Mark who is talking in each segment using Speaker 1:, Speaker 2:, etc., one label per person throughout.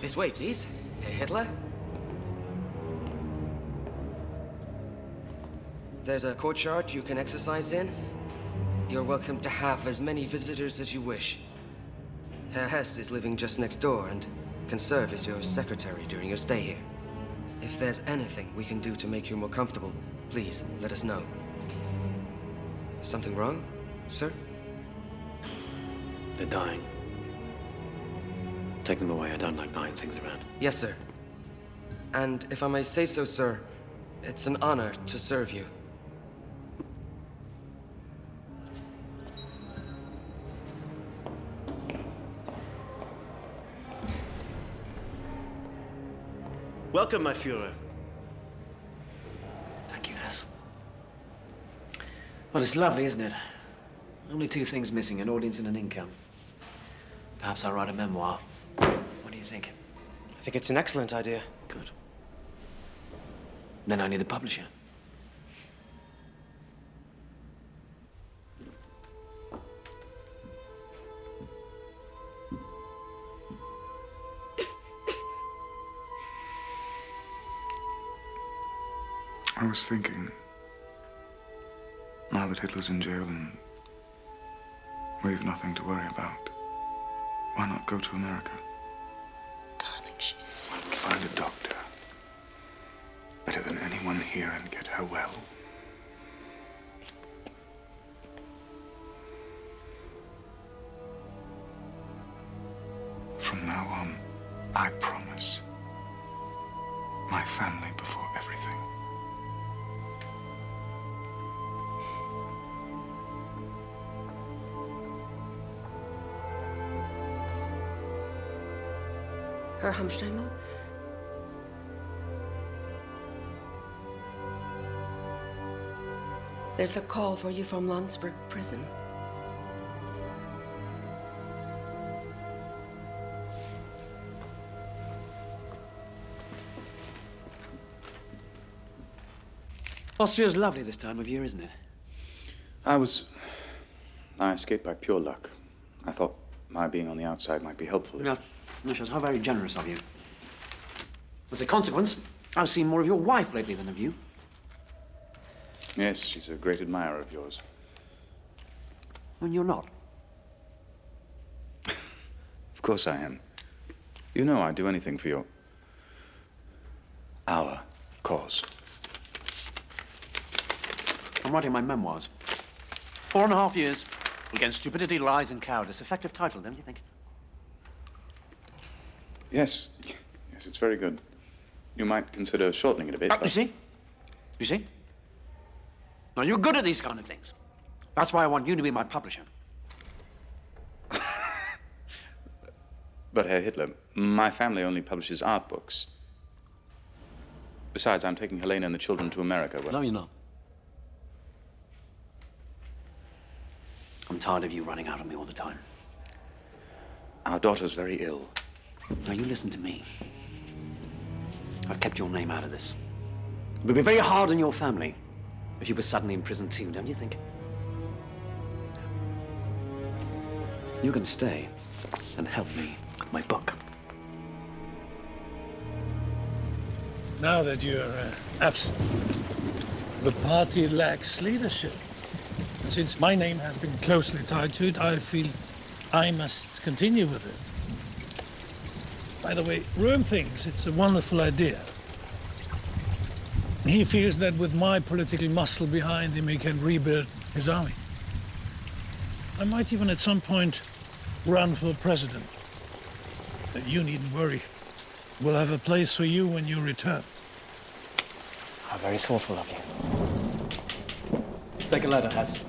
Speaker 1: This way, please. Herr Hitler? There's a courtyard you can exercise in. You're welcome to have as many visitors as you wish. Herr Hess is living just next door and can serve as your secretary during your stay here. If there's anything we can do to make you more comfortable, please let us know. Something wrong, sir?
Speaker 2: They're dying. Take them away. I don't like buying things around.
Speaker 1: Yes, sir. And if I may say so, sir, it's an honor to serve you.
Speaker 3: Welcome, my Führer.
Speaker 2: Thank you, Hess. Well, it's lovely, isn't it? Only two things missing, an audience and an income. Perhaps I'll write a memoir. What do you think?
Speaker 3: I think it's an excellent idea.
Speaker 2: Good. Then I need a publisher.
Speaker 4: I was thinking, now that Hitler's in jail and we've nothing to worry about, why not go to America?
Speaker 5: Darling, she's sick.
Speaker 4: Find a doctor. Better than anyone here and get her well. From now on, I promise. My family before everything.
Speaker 5: Herr Hamstengel? There's a call for you from Landsberg prison.
Speaker 2: Austria's lovely this time of year, isn't it?
Speaker 4: I escaped by pure luck. I thought my being on the outside might be helpful.
Speaker 2: No, shows how very generous of you. As a consequence, I've seen more of your wife lately than of you.
Speaker 4: Yes, she's a great admirer of yours.
Speaker 2: When you're not.
Speaker 4: Of course I am. You know I'd do anything for our cause.
Speaker 2: I'm writing my memoirs. 4.5 years against stupidity, lies, and cowardice. Effective title, don't you think?
Speaker 4: Yes, it's very good. You might consider shortening it a bit.
Speaker 2: You see? You see? Now, you're good at these kind of things. That's why I want you to be my publisher.
Speaker 4: But, Herr Hitler, my family only publishes art books. Besides, I'm taking Helena and the children to America.
Speaker 2: No, you're not. I'm tired of you running out on me all the time.
Speaker 4: Our daughter's very ill.
Speaker 2: Now, you listen to me. I've kept your name out of this. It would be very hard on your family if you were suddenly in prison too, don't you think? You can stay and help me with my book.
Speaker 6: Now that you're absent, the party lacks leadership. And since my name has been closely tied to it, I feel I must continue with it. By the way, Röhm thinks it's a wonderful idea. He feels that with my political muscle behind him, he can rebuild his army. I might even at some point run for president. But you needn't worry. We'll have a place for you when you return.
Speaker 2: How very thoughtful of you. Take a letter, Hess.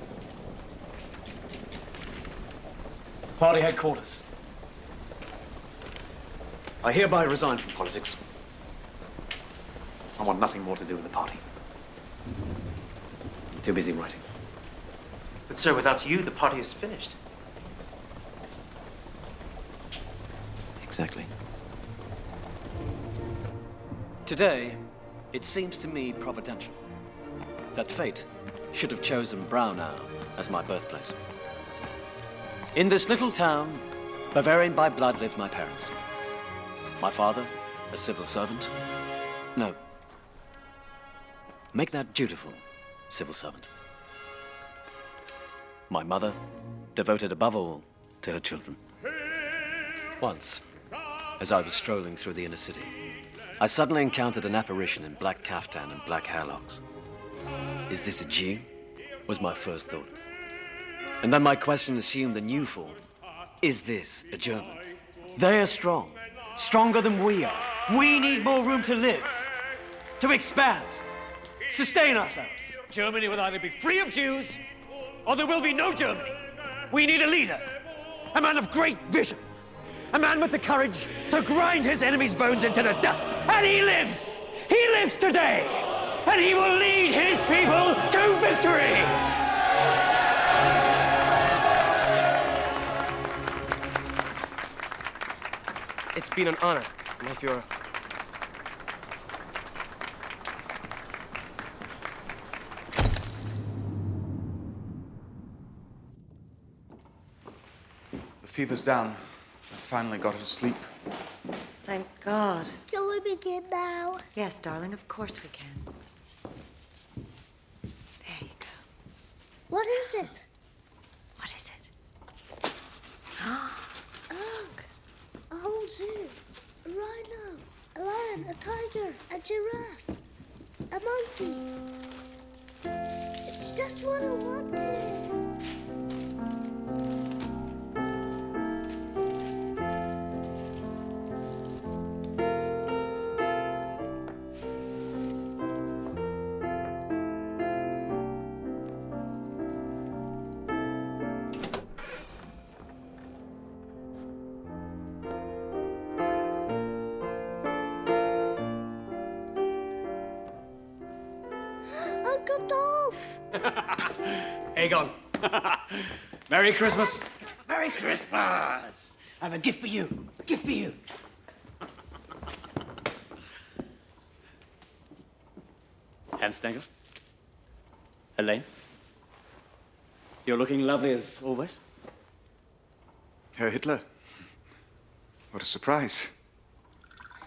Speaker 2: Party headquarters. I hereby resign from politics. I want nothing more to do with the party. I'm too busy writing.
Speaker 3: But, sir, without you, the party is finished.
Speaker 2: Exactly. Today, it seems to me providential that fate should have chosen Braunau as my birthplace. In this little town, Bavarian by blood, lived my parents. My father, a civil servant? No. Make that dutiful civil servant. My mother, devoted above all to her children. Once, as I was strolling through the inner city, I suddenly encountered an apparition in black caftan and black hairlocks. Is this a Jew? Was my first thought. And then my question assumed the new form. Is this a German? They are strong, stronger than we are. We need more room to live, to expand, sustain ourselves. Germany will either be free of Jews, or there will be no Germany. We need a leader, a man of great vision, a man with the courage to grind his enemy's bones into the dust. And he lives! He lives today! And he will lead his people to victory!
Speaker 1: It's been an honor, my Führer.
Speaker 4: The fever's down. I finally got her to sleep.
Speaker 7: Thank God.
Speaker 8: Can we begin now?
Speaker 7: Yes, darling, of course we can. There you go.
Speaker 8: What is it?
Speaker 7: What is it?
Speaker 8: Look, a whole zoo, a rhino, a lion, a tiger, a giraffe, a monkey. It's just what I wanted. Uncle Dolph!
Speaker 2: Aegon. Merry Christmas. Merry Christmas. I have a gift for you. A gift for you. Hans Stengel. Elaine. You're looking lovely as always.
Speaker 4: Herr Hitler. What a surprise.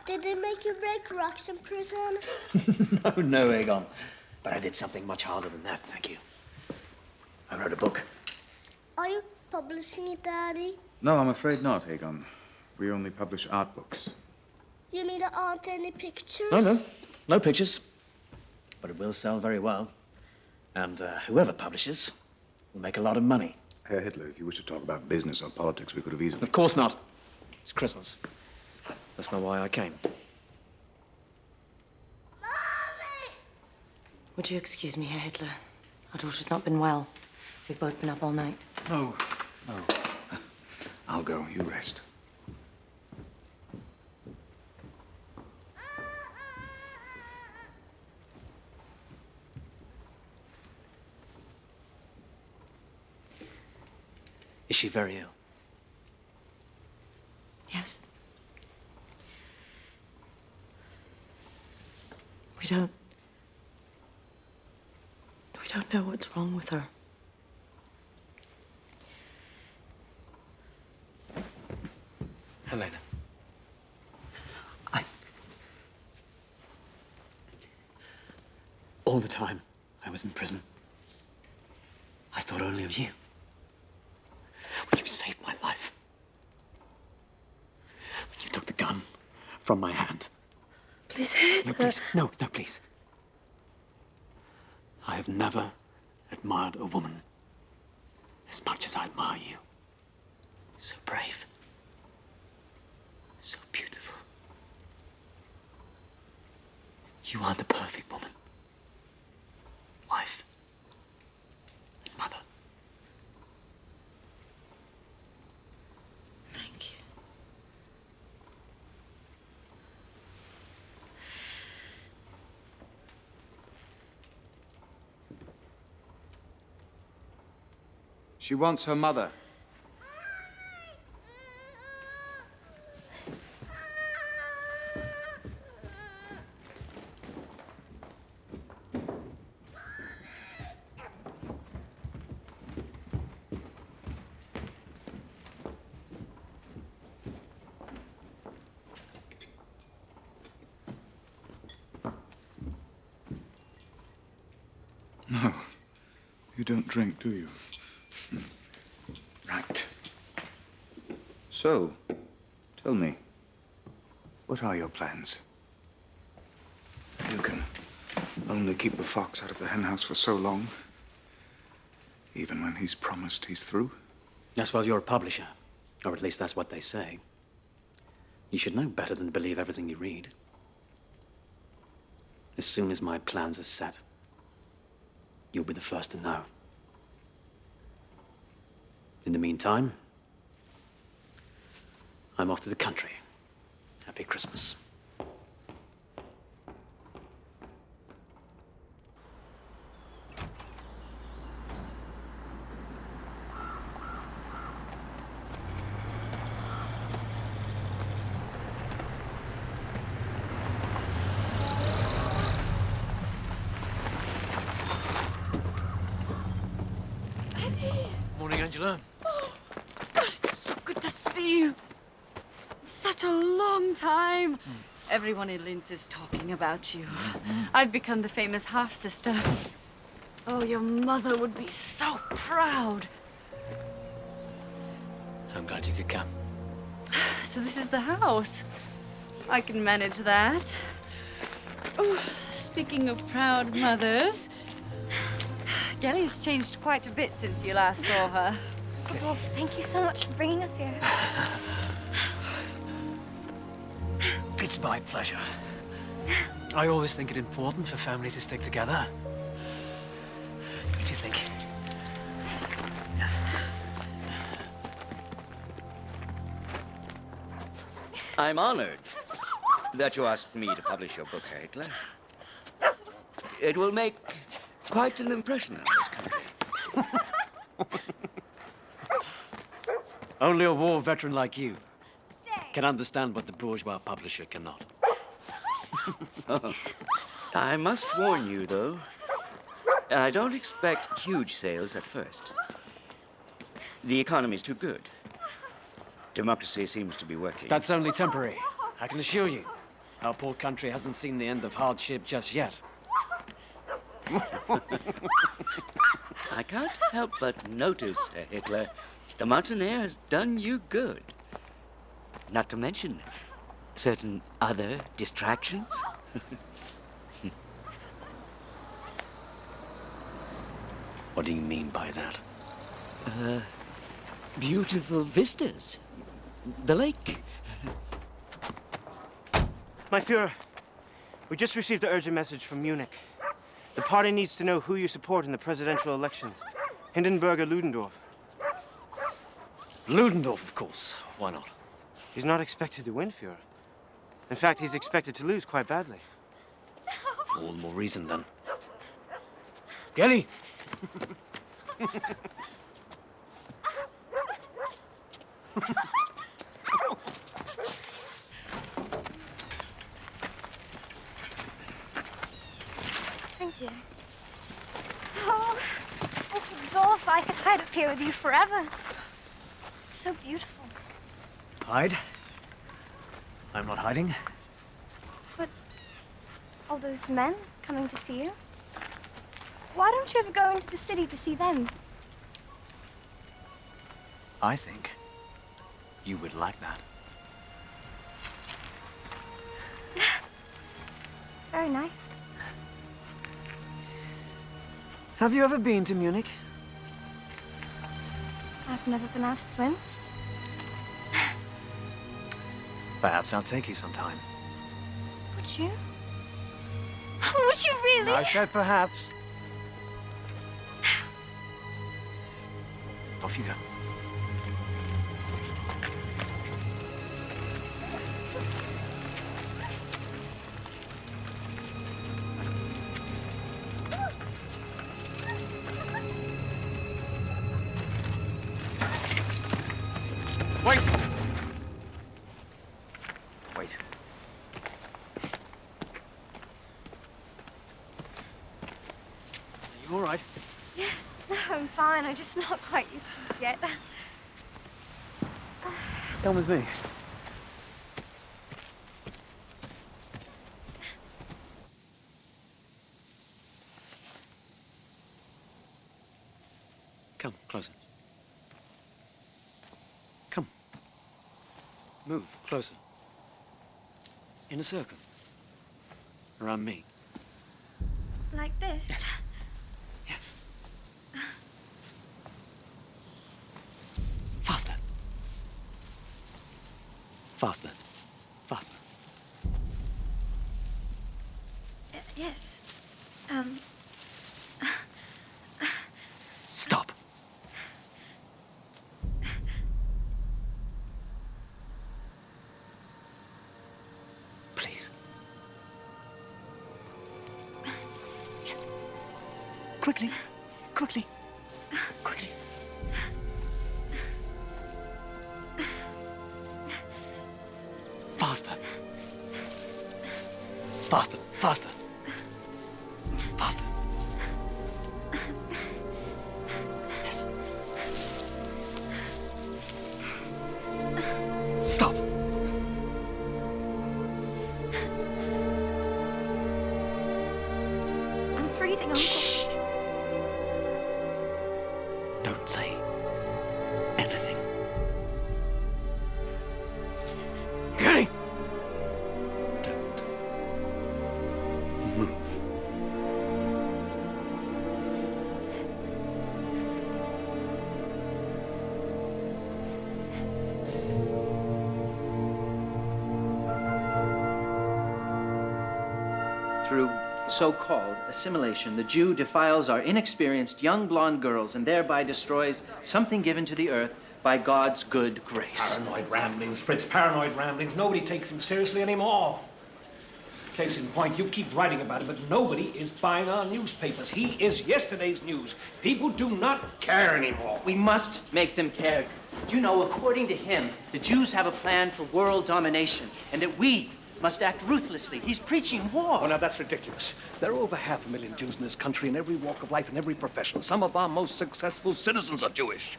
Speaker 8: Did they make you break rocks in prison?
Speaker 2: No, Aegon. But I did something much harder than that, thank you. I wrote a book.
Speaker 8: Are you publishing it, Daddy?
Speaker 4: No, I'm afraid not, Aegon. We only publish art books.
Speaker 8: You mean there aren't any pictures?
Speaker 2: No. No pictures. But it will sell very well. And whoever publishes will make a lot of money.
Speaker 4: Herr Hitler, if you wish to talk about business or politics, we could have easily...
Speaker 2: Of course not. It's Christmas. That's not why I came.
Speaker 7: Would you excuse me, Herr Hitler? Our daughter's not been well. We've both been up all night.
Speaker 4: No. I'll go. You rest.
Speaker 2: Is she very ill?
Speaker 7: Yes. We don't know what's wrong with her.
Speaker 2: Helena. All the time I was in prison, I thought only of you. When you saved my life. When you took the gun from my hand.
Speaker 7: Please, Hitler.
Speaker 2: No, please. No, please. I have never admired a woman as much as I admire you. So brave. So beautiful. You are the perfect woman. Wife. And mother.
Speaker 7: Thank you.
Speaker 4: She wants her mother. No. You don't drink, do you? Right. So, tell me, what are your plans? You can only keep the fox out of the henhouse for so long, even when he's promised he's through.
Speaker 2: Yes, well, you're a publisher. Or at least that's what they say. You should know better than to believe everything you read. As soon as my plans are set, you'll be the first to know. In the meantime, I'm off to the country. Happy Christmas.
Speaker 9: Morning, Angela.
Speaker 10: God, it's so good to see you. Such a long time. Everyone in Linz is talking about you. I've become the famous half-sister. Oh, your mother would be so proud.
Speaker 2: I'm glad you could come.
Speaker 10: So this is the house. I can manage that. Oh, speaking of proud mothers, Gelly's changed quite a bit since you last saw her.
Speaker 8: Oh, thank you so much for bringing us here.
Speaker 9: It's my pleasure. I always think it important for family to stick together. What do you think?
Speaker 11: I'm honored that you asked me to publish your book, Hitler. It will make quite an impression on this country.
Speaker 2: Only a war veteran like you can understand what the bourgeois publisher cannot.
Speaker 11: Oh, I must warn you, though. I don't expect huge sales at first. The economy's too good. Democracy seems to be working.
Speaker 2: That's only temporary, I can assure you. Our poor country hasn't seen the end of hardship just yet.
Speaker 11: I can't help but notice, Herr Hitler, the mountain air has done you good. Not to mention certain other distractions.
Speaker 2: What do you mean by that?
Speaker 11: Beautiful vistas. The lake.
Speaker 3: My Führer, we just received an urgent message from Munich. The party needs to know who you support in the presidential elections. Hindenburg or Ludendorff.
Speaker 2: Ludendorff, of course. Why not?
Speaker 3: He's not expected to win, Führer. In fact, he's expected to lose quite badly.
Speaker 2: All the more reason, then. Gelly!
Speaker 8: Thank you. Oh, Dolph, I could hide up here with you forever. It's so beautiful.
Speaker 2: Hide? I'm not hiding.
Speaker 8: But all those men coming to see you? Why don't you ever go into the city to see them?
Speaker 9: I think you would like that.
Speaker 8: It's very nice.
Speaker 9: Have you ever been to Munich?
Speaker 8: I've never been out of Linz.
Speaker 9: Perhaps I'll take you sometime.
Speaker 8: Would you? Would you really?
Speaker 9: I said perhaps. Off you go.
Speaker 2: Wait! Wait. Are you all right?
Speaker 8: Yes. No, I'm fine. I'm just not quite used to this yet.
Speaker 2: Come with me. Come, closer. Come. Move, closer. In a circle. Around me.
Speaker 10: Like this?
Speaker 2: Yes. Yes. Faster. Faster. Faster.
Speaker 10: Yes.
Speaker 2: Stop. Please. Quickly. Quickly. Quickly. Faster. Faster. Faster. Faster. Yes. Stop.
Speaker 10: I'm freezing, Uncle.
Speaker 2: Shh. Don't say anything. Getting. Don't move.
Speaker 12: Through so-called assimilation, the Jew defiles our inexperienced young blonde girls and thereby destroys something given to the earth by God's good grace.
Speaker 6: Paranoid ramblings, Fritz, paranoid ramblings. Nobody takes him seriously anymore. Case in point, you keep writing about it, but nobody is buying our newspapers. He is yesterday's news. People do not care anymore.
Speaker 12: We must make them care. Do you know, according to him, the Jews have a plan for world domination, and that we must act ruthlessly. He's preaching war.
Speaker 6: Oh, now that's ridiculous. There are over 500,000 Jews in this country in every walk of life, in every profession. Some of our most successful citizens are Jewish.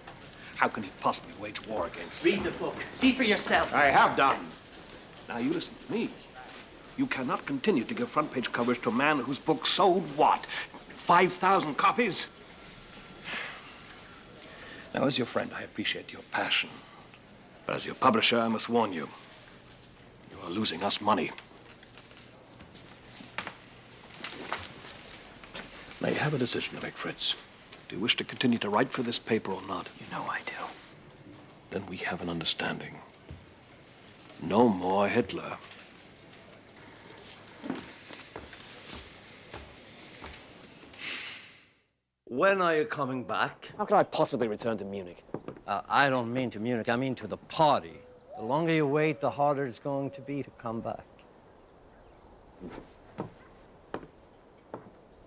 Speaker 6: How can he possibly wage war against them?
Speaker 12: Read the book. See for yourself.
Speaker 6: I have done. Now you listen to me. You cannot continue to give front-page coverage to a man whose book sold what? 5,000 copies? Now, as your friend, I appreciate your passion. But as your publisher, I must warn you. You are losing us money. Now, you have a decision to make, Fritz. Do you wish to continue to write for this paper or not?
Speaker 2: You know I do.
Speaker 6: Then we have an understanding. No more Hitler.
Speaker 13: When are you coming back?
Speaker 9: How could I possibly return to Munich?
Speaker 13: I don't mean to Munich, I mean to the party. The longer you wait, the harder it's going to be to come back.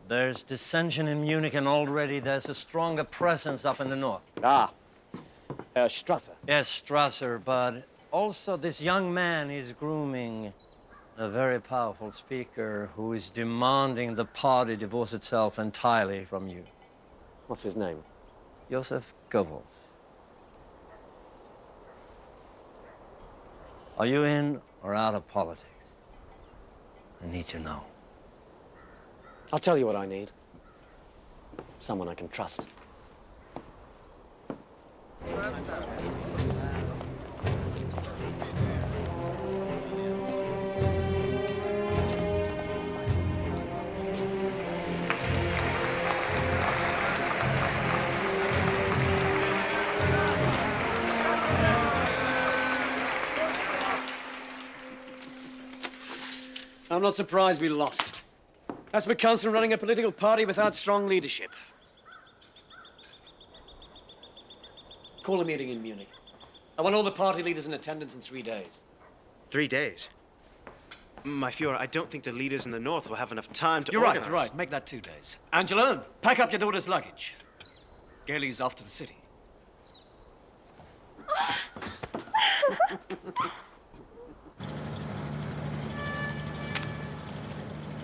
Speaker 13: There's dissension in Munich, and already there's a stronger presence up in the north.
Speaker 9: Ah, Strasser.
Speaker 13: Yes, Strasser, but also this young man is grooming a very powerful speaker who is demanding the party divorce itself entirely from you.
Speaker 9: What's his name?
Speaker 13: Joseph Goebbels. Are you in or out of politics? I need to know.
Speaker 9: I'll tell you what I need. Someone I can trust. I'm not surprised we lost. That's what comes from running a political party without strong leadership. Call a meeting in Munich. I want all the party leaders in attendance in 3 days.
Speaker 3: 3 days? My Fuhrer, I don't think the leaders in the north will have enough time to
Speaker 9: You're
Speaker 3: organize.
Speaker 9: right, you're right. Make that 2 days. Angela, pack up your daughter's luggage. Gailey's off to the city.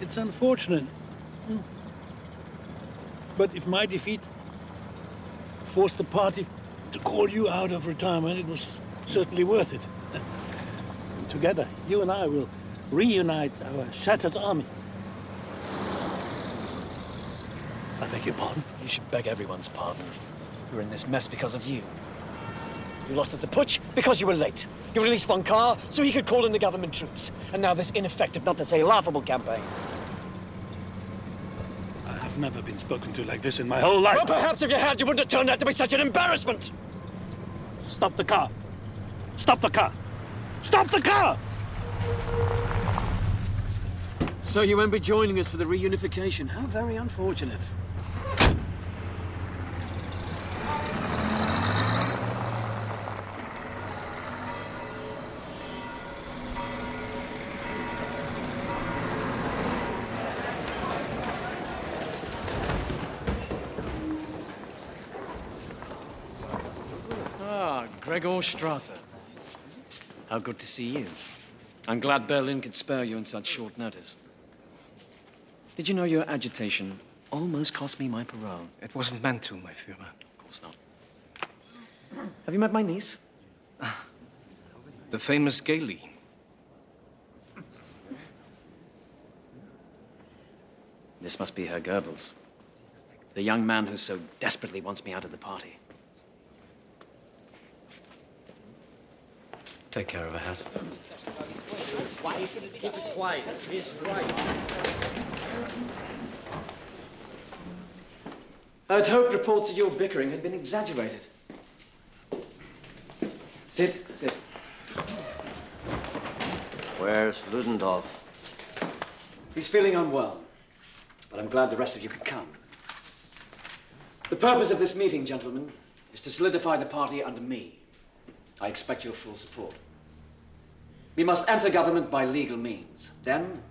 Speaker 6: It's unfortunate. But if my defeat forced the party to call you out of retirement, it was certainly worth it. And together, you and I will reunite our shattered army. I beg your pardon?
Speaker 9: You should beg everyone's pardon. We're in this mess because of you. You lost us a putsch because you were late. You released Von Kahr so he could call in the government troops. And now this ineffective, not to say laughable campaign.
Speaker 6: I've never been spoken to like this in my whole life.
Speaker 9: Well, perhaps if you had, you wouldn't have turned out to be such an embarrassment.
Speaker 6: Stop the car. Stop the car. Stop the car!
Speaker 9: So you won't be joining us for the reunification. How very unfortunate. Ah, Gregor Strasser. How good to see you. I'm glad Berlin could spare you in such short notice. Did you know your agitation almost cost me my parole?
Speaker 1: It wasn't meant to, my Führer.
Speaker 9: Of course not. Have you met my niece?
Speaker 1: The famous Gailey.
Speaker 9: This must be Herr Goebbels. The young man who so desperately wants me out of the party. Take care of her, Hass.
Speaker 12: You should keep it quiet. He's right.
Speaker 9: I'd hoped reports of your bickering had been exaggerated. Sit.
Speaker 13: Where's Ludendorff?
Speaker 9: He's feeling unwell, but I'm glad the rest of you could come. The purpose of this meeting, gentlemen, is to solidify the party under me. I expect your full support. We must enter government by legal means. Then,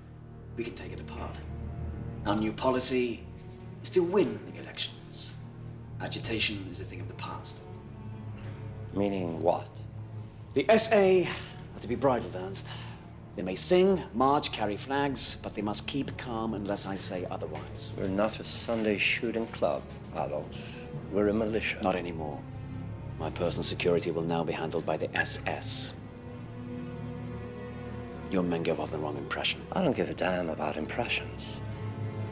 Speaker 9: we can take it apart. Our new policy is to win elections. Agitation is a thing of the past.
Speaker 13: Meaning what?
Speaker 9: The SA are to be bridled, Ernst. They may sing, march, carry flags, but they must keep calm unless I say otherwise.
Speaker 13: We're not a Sunday shooting club, Adolf. We're a militia.
Speaker 9: Not anymore. My personal security will now be handled by the SS. Your men give off the wrong impression.
Speaker 13: I don't give a damn about impressions.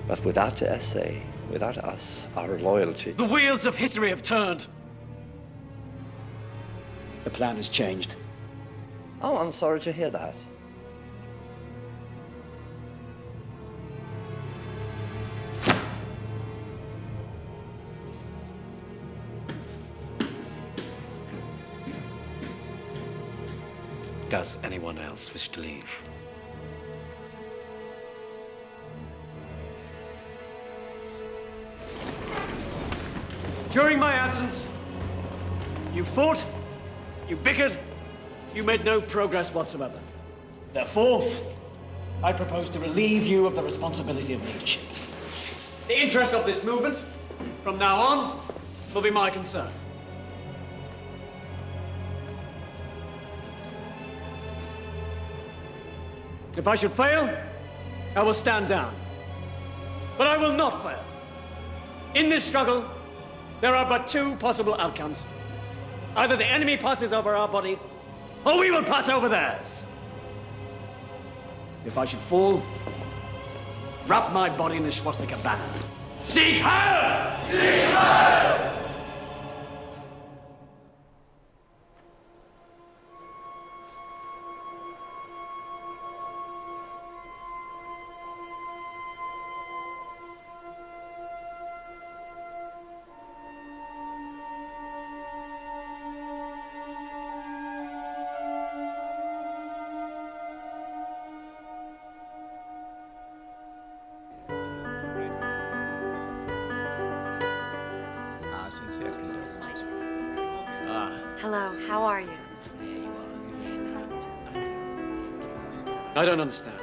Speaker 13: But without the SA, without us, our loyalty...
Speaker 9: The wheels of history have turned. The plan has changed.
Speaker 13: Oh, I'm sorry to hear that.
Speaker 2: Does anyone else wish to leave?
Speaker 9: During my absence, you fought, you bickered, you made no progress whatsoever. Therefore, I propose to relieve you of the responsibility of leadership. The interest of this movement, from now on, will be my concern. If I should fail, I will stand down. But I will not fail. In this struggle, there are but two possible outcomes. Either the enemy passes over our body, or we will pass over theirs. If I should fall, wrap my body in the swastika banner. Sieg Heil! Sieg Heil!
Speaker 7: Hello, how are you?
Speaker 9: I don't understand.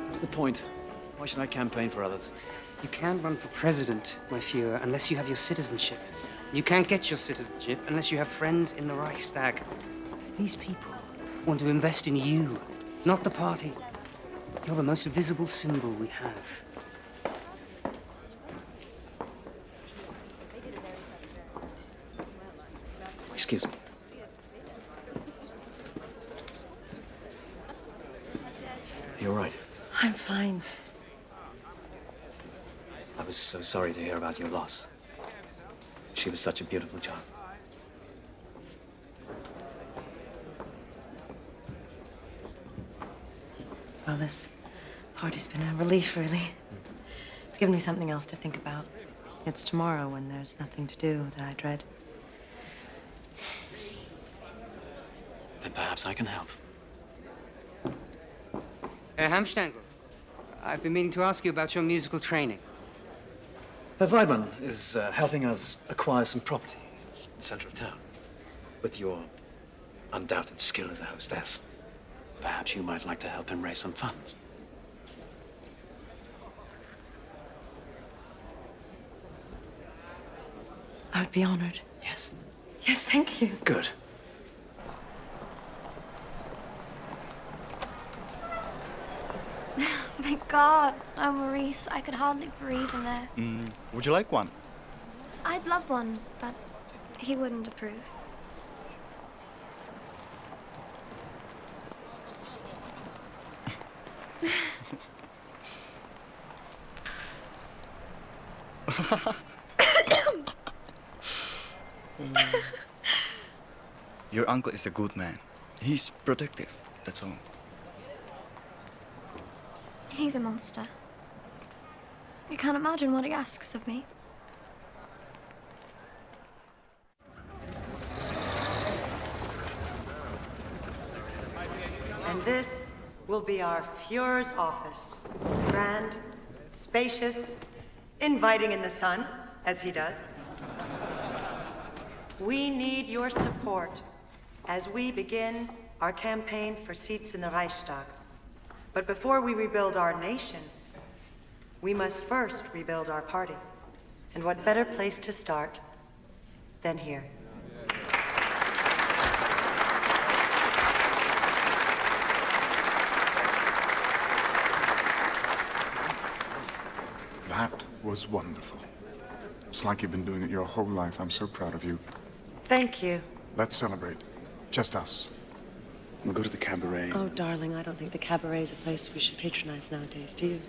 Speaker 9: What's the point? Why should I campaign for others?
Speaker 14: You can't run for president, my Führer, unless you have your citizenship. You can't get your citizenship unless you have friends in the Reichstag. These people want to invest in you, not the party. You're the most visible symbol we have.
Speaker 9: Excuse me. You're right.
Speaker 7: I'm fine.
Speaker 9: I was so sorry to hear about your loss. She was such a beautiful child.
Speaker 7: Well, this party's been a relief, really. It's given me something else to think about. It's tomorrow when there's nothing to do that I dread.
Speaker 9: Then perhaps I can help.
Speaker 14: Hamstangl, I've been meaning to ask you about your musical training.
Speaker 9: Herr Weidmann is helping us acquire some property in the center of town. With your undoubted skill as a hostess, perhaps you might like to help him raise some funds.
Speaker 7: I would be honored.
Speaker 9: Yes.
Speaker 7: Yes, thank you.
Speaker 9: Good.
Speaker 8: Thank God. Oh, Maurice, I could hardly breathe in there.
Speaker 15: Would you like one?
Speaker 8: I'd love one, but he wouldn't approve.
Speaker 15: Your uncle is a good man. He's protective, that's all.
Speaker 8: He's a monster. You can't imagine what he asks of me.
Speaker 7: And this will be our Fuhrer's office. Grand, spacious, inviting in the sun, as he does. We need your support as we begin our campaign for seats in the Reichstag. But before we rebuild our nation, we must first rebuild our party. And what better place to start than here?
Speaker 4: That was wonderful. It's like you've been doing it your whole life. I'm so proud of you.
Speaker 7: Thank you.
Speaker 4: Let's celebrate. Just us. We'll go to the cabaret.
Speaker 7: Oh, darling, I don't think the cabaret is a place we should patronize nowadays, do you?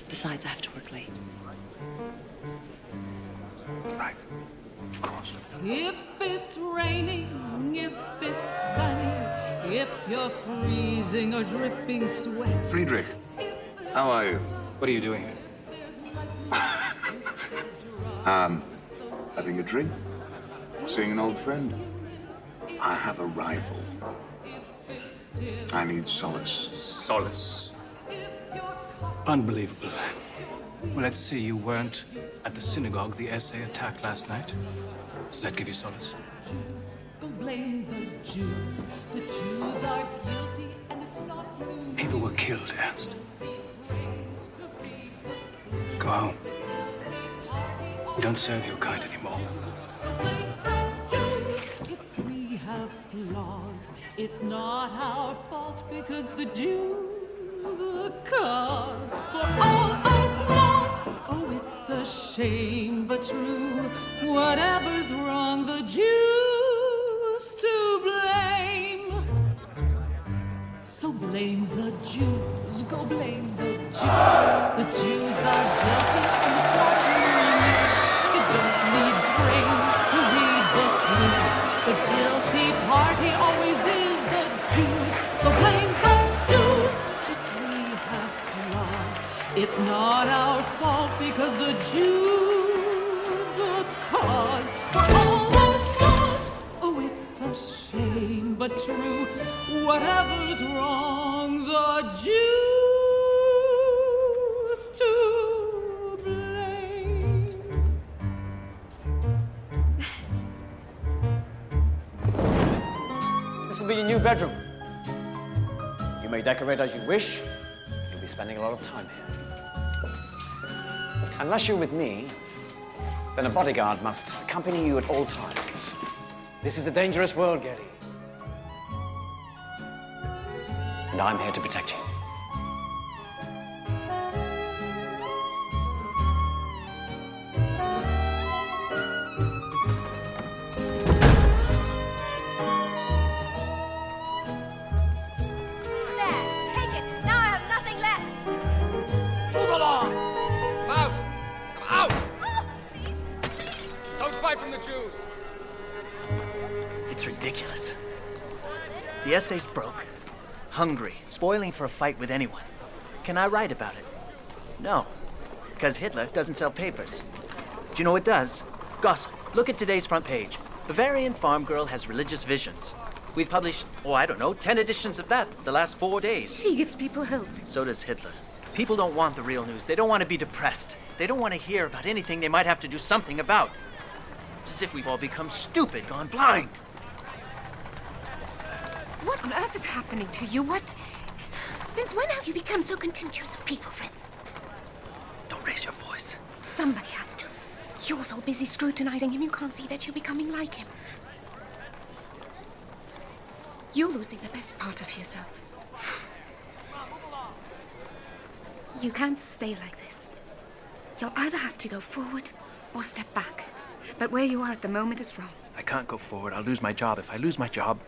Speaker 7: Besides, I have to work late.
Speaker 4: Right. Of course.
Speaker 16: If it's raining, if it's sunny, if you're freezing or dripping sweat.
Speaker 4: Friedrich, how are you?
Speaker 15: What are you doing here?
Speaker 4: Having a drink? Seeing an old friend? I have a rival. I need solace.
Speaker 15: Solace. Unbelievable. Well, let's see, you weren't at the synagogue the essay attack last night. Does that give you solace?
Speaker 16: Go blame the Jews. The Jews are guilty, and it's not new.
Speaker 15: People were killed, Ernst. Go home. We don't serve your kind anymore.
Speaker 16: If we have flaws, it's not our fault because the Jews are the cause for all our flaws. Oh, it's a shame, but true. Whatever's wrong, the Jews to blame. So blame the Jews, go blame the Jews. The Jews are guilty, and it's not news. You don't need brains to read the clues. The guilty party always is the Jews. So blame the Jews if we have flaws. It's not our fault because the Jews the cause for all the flaws. Oh, it's a shame, but true. Whatever's wrong, the Jews to blame.
Speaker 9: This will be your new bedroom. You may decorate as you wish. You'll be spending a lot of time here. Unless you're with me, then a bodyguard must accompany you at all times. This is a dangerous world, Gary. And I'm here to protect you.
Speaker 17: The SA's broke, hungry, spoiling for a fight with anyone. Can I write about it? No, because Hitler doesn't sell papers. Do you know what does? Gossip. Look at today's front page. Bavarian farm girl has religious visions. We've published, 10 editions of that the last 4 days.
Speaker 5: She gives people hope.
Speaker 17: So does Hitler. People don't want the real news. They don't want to be depressed. They don't want to hear about anything they might have to do something about. It's as if we've all become stupid, gone blind.
Speaker 5: What on earth is happening to you? Since when have you become so contemptuous of people, Fritz?
Speaker 17: Don't raise your voice.
Speaker 5: Somebody has to. You're so busy scrutinizing him, you can't see that you're becoming like him. You're losing the best part of yourself. You can't stay like this. You'll either have to go forward or step back. But where you are at the moment is wrong.
Speaker 17: I can't go forward. I'll lose my job. If I lose my job...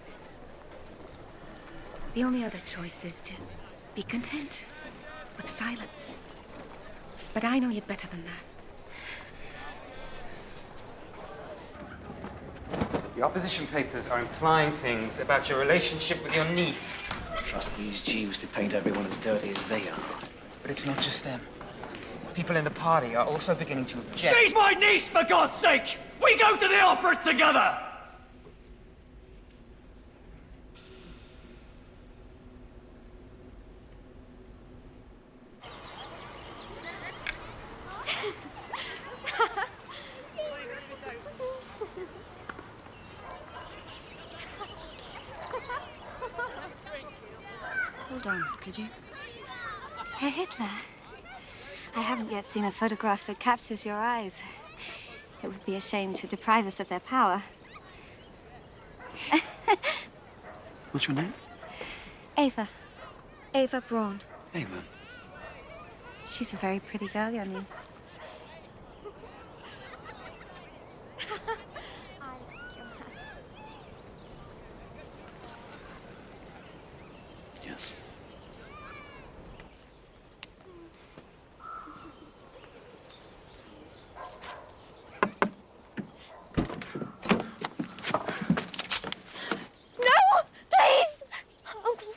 Speaker 5: The only other choice is to be content with silence. But I know you better than that.
Speaker 14: The opposition papers are implying things about your relationship with your niece.
Speaker 9: Trust these Jews to paint everyone as dirty as they are.
Speaker 14: But it's not just them. People in the party are also beginning to object.
Speaker 9: She's my niece, for God's sake! We go to the opera together!
Speaker 18: Hold on, could you? Herr Hitler, I haven't yet seen a photograph that captures your eyes. It would be a shame to deprive us of their power.
Speaker 9: What's your name?
Speaker 18: Ava. Ava Braun.
Speaker 9: Ava.
Speaker 18: She's a very pretty girl, your niece.
Speaker 9: Yes.
Speaker 18: No! Please! Uncle,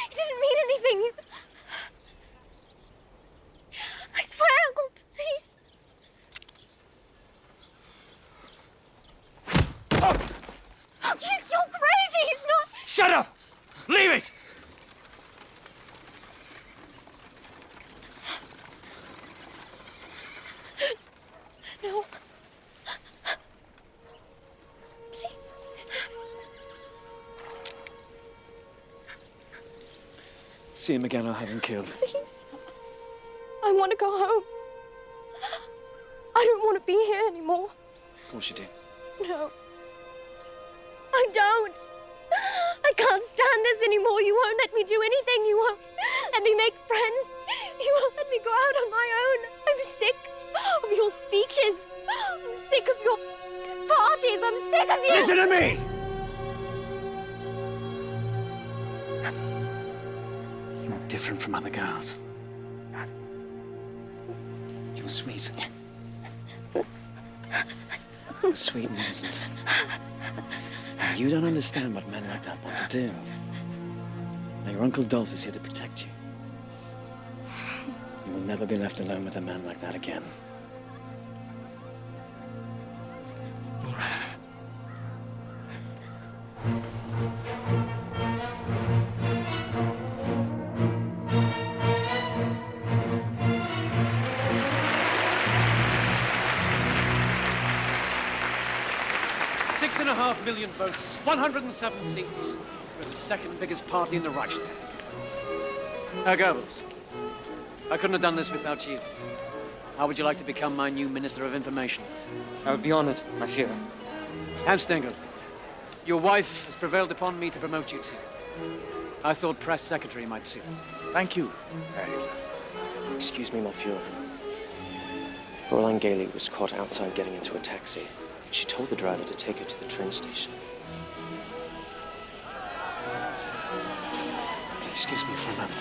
Speaker 18: he didn't mean anything. I swear, Uncle, please. Oh, yes, you're crazy. He's not...
Speaker 9: Shut up! Leave it!
Speaker 18: No. Please.
Speaker 9: See him again, I'll have him killed.
Speaker 18: Please. I want to go home. I don't want to be here anymore.
Speaker 9: Of course you do.
Speaker 18: No. I don't. I can't stand this anymore. You won't let me do anything. You won't let me make friends. You won't let me go out on my own. I'm sick of your speeches. I'm sick of your parties. I'm sick of you.
Speaker 9: Listen to me! You're different from other girls. You're sweet. You're sweet and innocent. And you don't understand what men like that want to do. Now, your Uncle Dolph is here to protect you. You will never be left alone with a man like that again. $6.5 million votes, 107 seats. We're the second biggest party in the Reichstag. Herr Goebbels, I couldn't have done this without you. How would you like to become my new Minister of Information?
Speaker 14: I would be honored, my Führer.
Speaker 9: Hans Stengel, your wife has prevailed upon me to promote you too. I thought press secretary might suit.
Speaker 4: Thank you, Herr Hitler.
Speaker 19: Excuse me, my Führer. Fräulein Gailey was caught outside getting into a taxi. She told the driver to take her to the train station.
Speaker 9: Excuse me for a moment.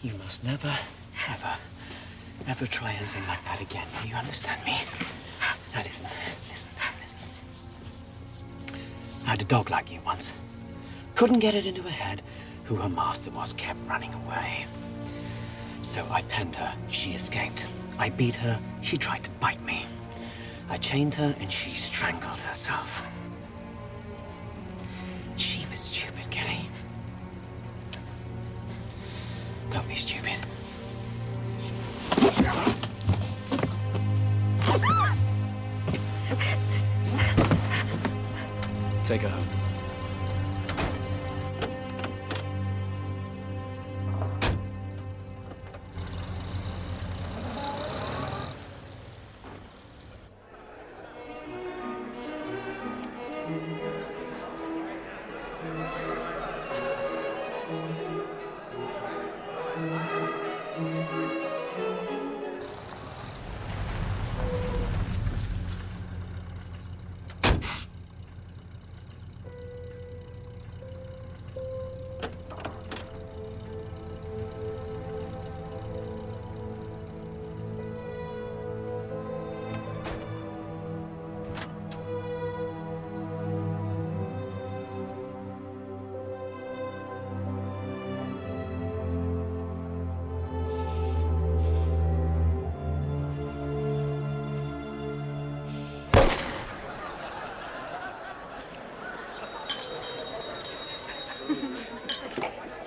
Speaker 19: You must
Speaker 17: must never, ever, ever try anything like that again. Do you understand me? Now listen. I had a dog like you once. Couldn't get it into her head who her master was, kept running away. So I penned her. She escaped. I beat her. She tried to bite me. I chained her and she strangled herself. She was stupid, Kitty. Don't be stupid.
Speaker 2: Take her home.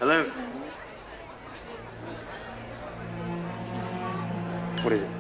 Speaker 14: Hello? What is it?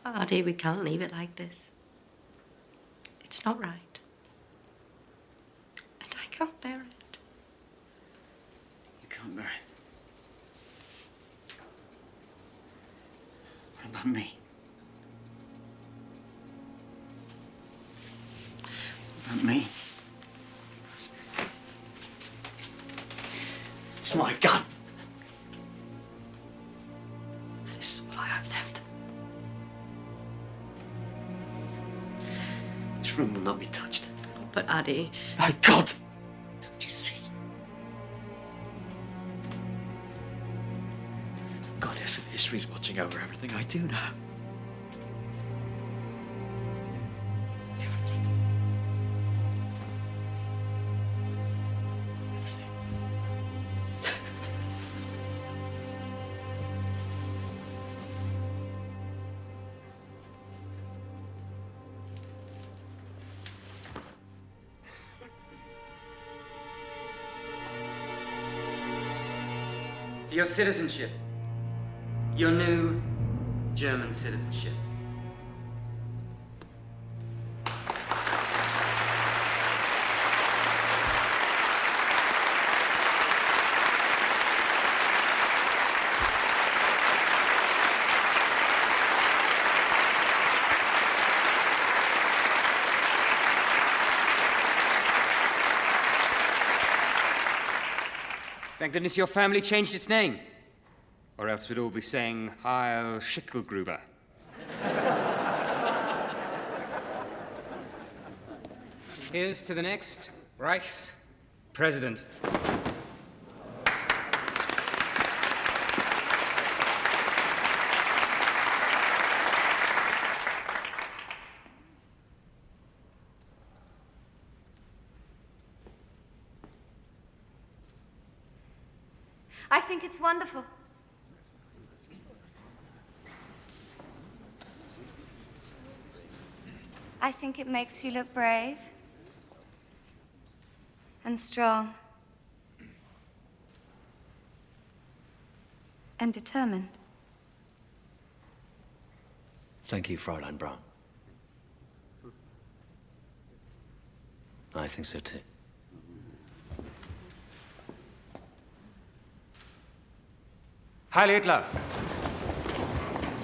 Speaker 20: Artie, we can't leave it like this. It's not right. And I can't bear it.
Speaker 11: You can't bear it. What about me? What about me? It's my gun. This is all I have left. This room will not be touched.
Speaker 20: Oh, but Addy...
Speaker 11: My God! Don't you see? Goddess of history's watching over everything I do now.
Speaker 14: Your citizenship. Your new German citizenship. Thank goodness your family changed its name. Or else we'd all be saying Heil Schickelgruber. Here's to the next Reich's president.
Speaker 21: I think it's wonderful. I think it makes you look brave and strong and determined.
Speaker 2: Thank you, Fräulein Braun. I think so too.
Speaker 3: Heil Hitler!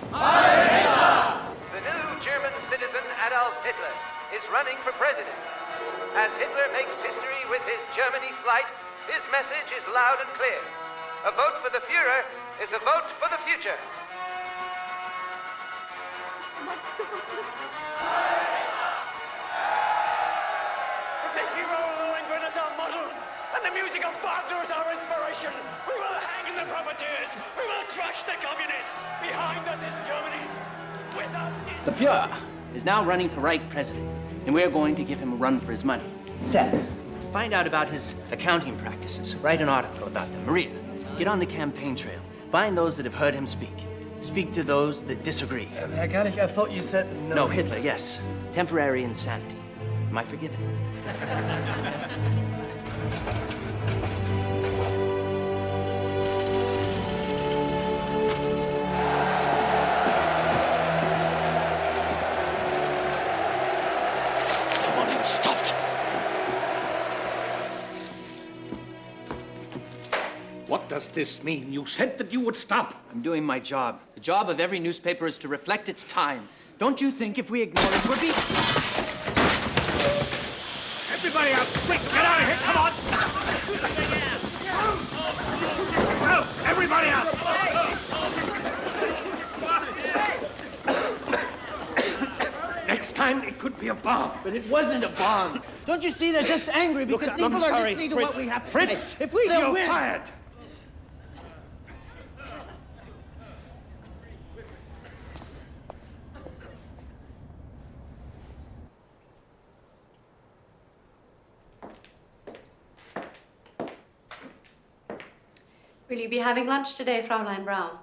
Speaker 22: The new German citizen Adolf Hitler is running for president. As Hitler makes history with his Germany flight, his message is loud and clear. A vote for the Führer is a vote for the future.
Speaker 23: The hero of Lohengrin is our model, and the music of Wagner is our inspiration. We will hang the profiteers. We will crush the communists. Behind us is Germany. With us is...
Speaker 12: The Fuhrer is now running for Reich president, and we're going to give him a run for his money. Seth, find out about his accounting practices. Write an article about them. Maria, get on the campaign trail. Find those that have heard him speak. Speak to those that disagree.
Speaker 24: Herr Garlich, I thought you said no.
Speaker 12: No, Hitler, yes. Temporary insanity. Am I forgiven?
Speaker 23: I want him stopped.
Speaker 12: What does this mean? You said that you would stop. I'm doing my job. The job of every newspaper is to reflect its time. Don't you think if we ignore it, we'll be...
Speaker 23: Everybody out! Quick, get out of here! Come on! No! Everybody out! Next time, it could be a bomb.
Speaker 12: But it wasn't a bomb. Don't you see they're just angry because
Speaker 23: Look,
Speaker 12: people
Speaker 23: I'm
Speaker 12: are
Speaker 23: sorry,
Speaker 12: listening to
Speaker 23: Fritz.
Speaker 12: what we have to
Speaker 23: Fritz,
Speaker 12: say. If we
Speaker 23: you're
Speaker 12: don't win...
Speaker 23: fired.
Speaker 10: Will you be having lunch today, Fräulein Braun?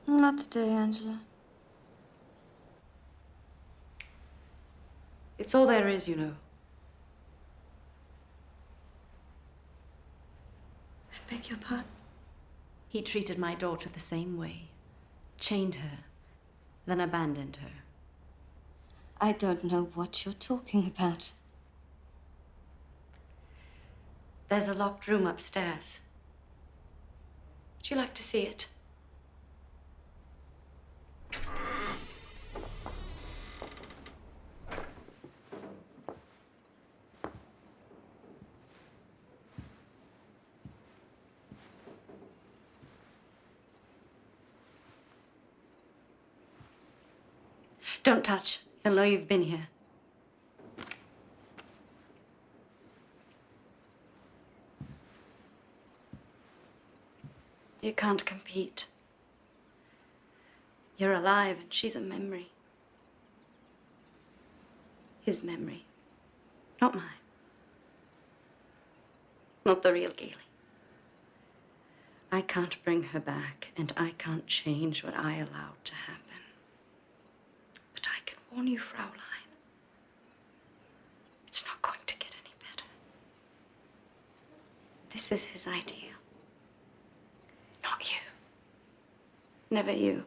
Speaker 21: Not today, Angela.
Speaker 10: It's all there is, you know.
Speaker 21: I beg your pardon?
Speaker 10: He treated my daughter the same way. Chained her, then abandoned her.
Speaker 21: I don't know what you're talking about.
Speaker 10: There's a locked room upstairs. Would you like to see it? Don't touch. He'll know you've been here. You can't compete. You're alive and she's a memory. His memory, not mine. Not the real Gailey. I can't bring her back, and I can't change what I allowed to happen. But I can warn you, Fraulein. It's not going to get any better. This is his ideal. Not you. Never you.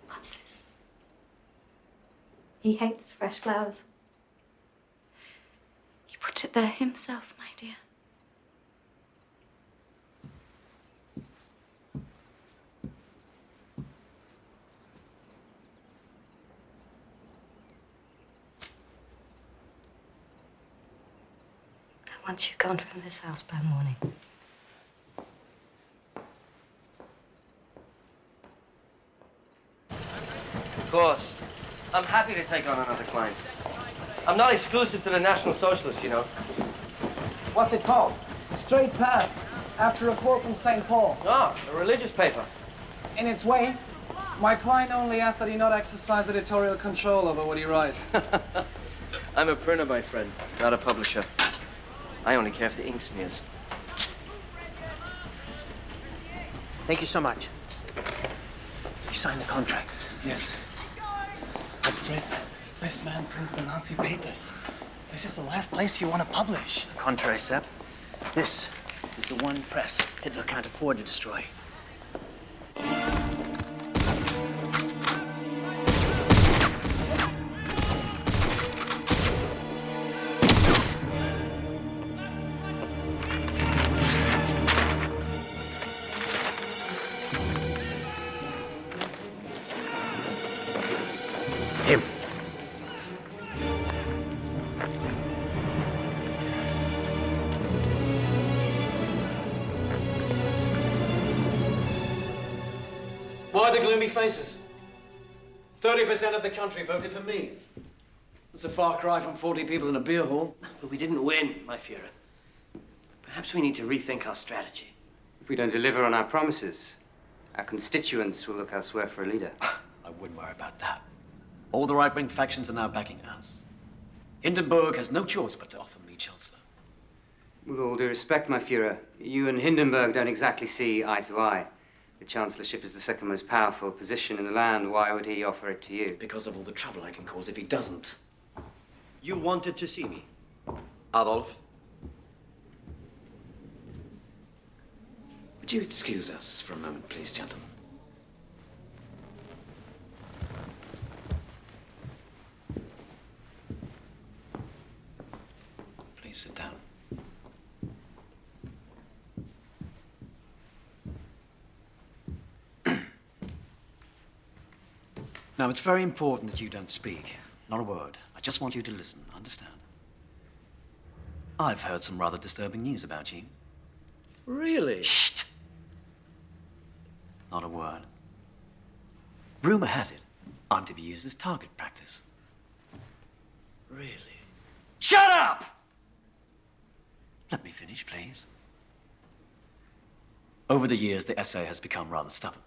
Speaker 10: What's this? He hates fresh flowers. He put it there himself, my dear. I want you gone from this house by morning.
Speaker 1: course. I'm happy to take on another client. I'm not exclusive to the National Socialists, you know. What's it called?
Speaker 6: Straight Path, after a quote from St. Paul.
Speaker 1: Ah, a religious paper.
Speaker 6: In its way, my client only asks that he not exercise editorial control over what he writes.
Speaker 1: I'm a printer, my friend, not a publisher. I only care if the ink smears.
Speaker 17: Thank you so much. You signed the contract.
Speaker 6: Yes. But Fritz, this man prints the Nazi papers. This is the last place you want to publish.
Speaker 17: Contrary, Sepp. This is the one press Hitler can't afford to destroy.
Speaker 2: Him.
Speaker 9: Why the gloomy faces? 30% of the country voted for me. It's a far cry from 40 people in a beer hall.
Speaker 12: But we didn't win, my Führer. Perhaps we need to rethink our strategy.
Speaker 14: If we don't deliver on our promises, our constituents will look elsewhere for a leader.
Speaker 2: I wouldn't worry about that. All the right-wing factions are now backing us. Hindenburg has no choice but to offer me Chancellor.
Speaker 14: With all due respect, my Führer, you and Hindenburg don't exactly see eye to eye. The Chancellorship is the second most powerful position in the land. Why would he offer it to you?
Speaker 2: Because of all the trouble I can cause if he doesn't.
Speaker 1: You wanted to see me, Adolf.
Speaker 2: Would you excuse us for a moment, please, gentlemen? Please sit down. Now, it's very important that you don't speak. Not a word. I just want you to listen, understand? I've heard some rather disturbing news about you.
Speaker 12: Really?
Speaker 2: Shh! Not a word. Rumor has it I'm to be used as target practice.
Speaker 12: Really?
Speaker 2: Shut up! Let me finish, please. Over the years, the SA has become rather stubborn.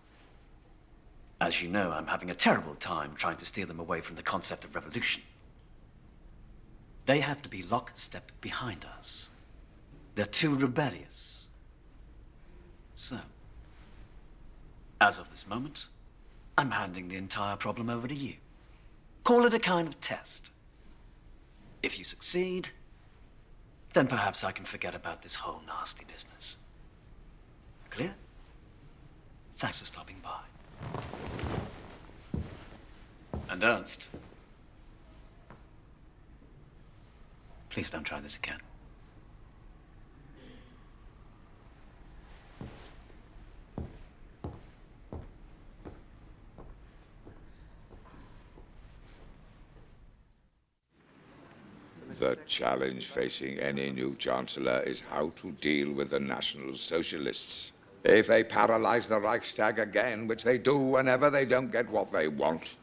Speaker 2: As you know, I'm having a terrible time trying to steer them away from the concept of revolution. They have to be lockstep behind us. They're too rebellious. So, as of this moment, I'm handing the entire problem over to you. Call it a kind of test. If you succeed, then perhaps I can forget about this whole nasty business. Clear? Thanks for stopping by. And Ernst, please don't try this again.
Speaker 8: The challenge facing any new chancellor is how to deal with the National Socialists. If they paralyze the Reichstag again, which they do whenever they don't get what they want,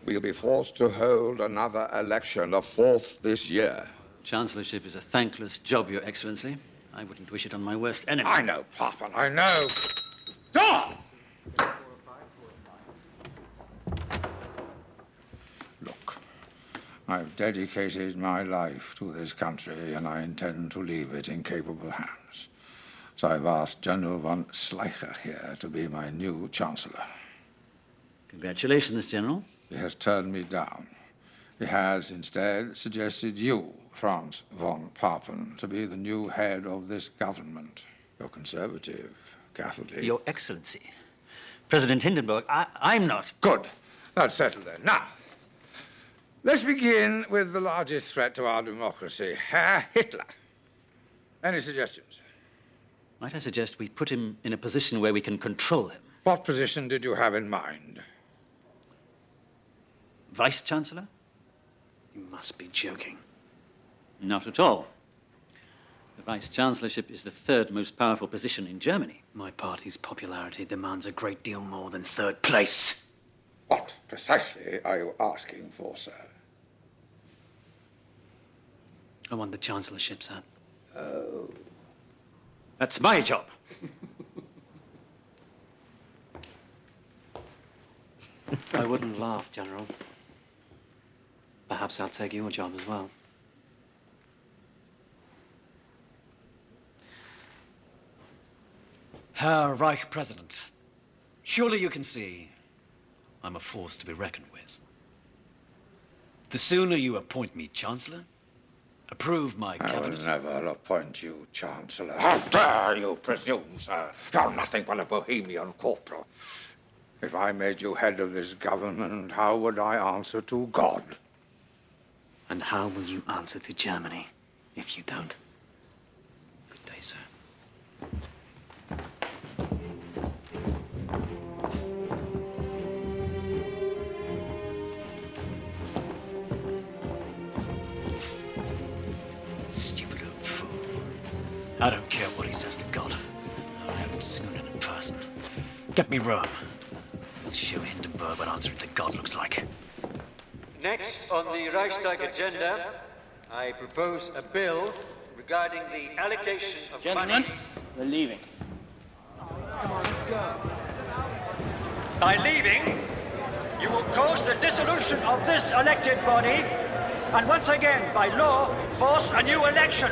Speaker 8: we'll be forced to hold another election, a fourth this year.
Speaker 13: Chancellorship is a thankless job, Your Excellency. I wouldn't wish it on my worst enemy.
Speaker 8: I know, Papen, I know. Stop! Look, I've dedicated my life to this country, and I intend to leave it in capable hands. So I've asked General von Schleicher here to be my new chancellor.
Speaker 13: Congratulations, General.
Speaker 8: He has turned me down. He has instead suggested you, Franz von Papen, to be the new head of this government. You're conservative, Catholic.
Speaker 13: Your Excellency, President Hindenburg, I'm not.
Speaker 8: Good. That's settled then. Now, let's begin with the largest threat to our democracy, Herr Hitler. Any suggestions?
Speaker 13: Might I suggest we put him in a position where we can control him?
Speaker 8: What position did you have in mind?
Speaker 13: Vice-Chancellor?
Speaker 2: You must be joking.
Speaker 13: Not at all. The Vice-Chancellorship is the third most powerful position in Germany.
Speaker 2: My party's popularity demands a great deal more than third place.
Speaker 8: What precisely are you asking for, sir?
Speaker 2: I want the chancellorship, sir.
Speaker 8: Oh.
Speaker 13: That's my job.
Speaker 2: I wouldn't laugh, General. Perhaps I'll take your job as well. Herr Reich President, surely you can see I'm a force to be reckoned with. The sooner you appoint me Chancellor, approve my
Speaker 8: I will
Speaker 2: cabinet...
Speaker 8: never appoint you Chancellor. How dare you presume, sir? You're nothing but a Bohemian corporal. If I made you head of this government, how would I answer to God?
Speaker 2: And how will you answer to Germany if you don't? Good day, sir. Stupid old fool. I don't care what he says to God. I'll have it soon and in person. Get me Rome. We'll show Hindenburg what answering to God looks like.
Speaker 5: Next on the Reichstag agenda, I propose a bill regarding the allocation of
Speaker 12: Gentlemen,
Speaker 5: money.
Speaker 12: we're leaving.
Speaker 5: Come on, let's go. By leaving, you will cause the dissolution of this elected body, and once again, by law, force a new election.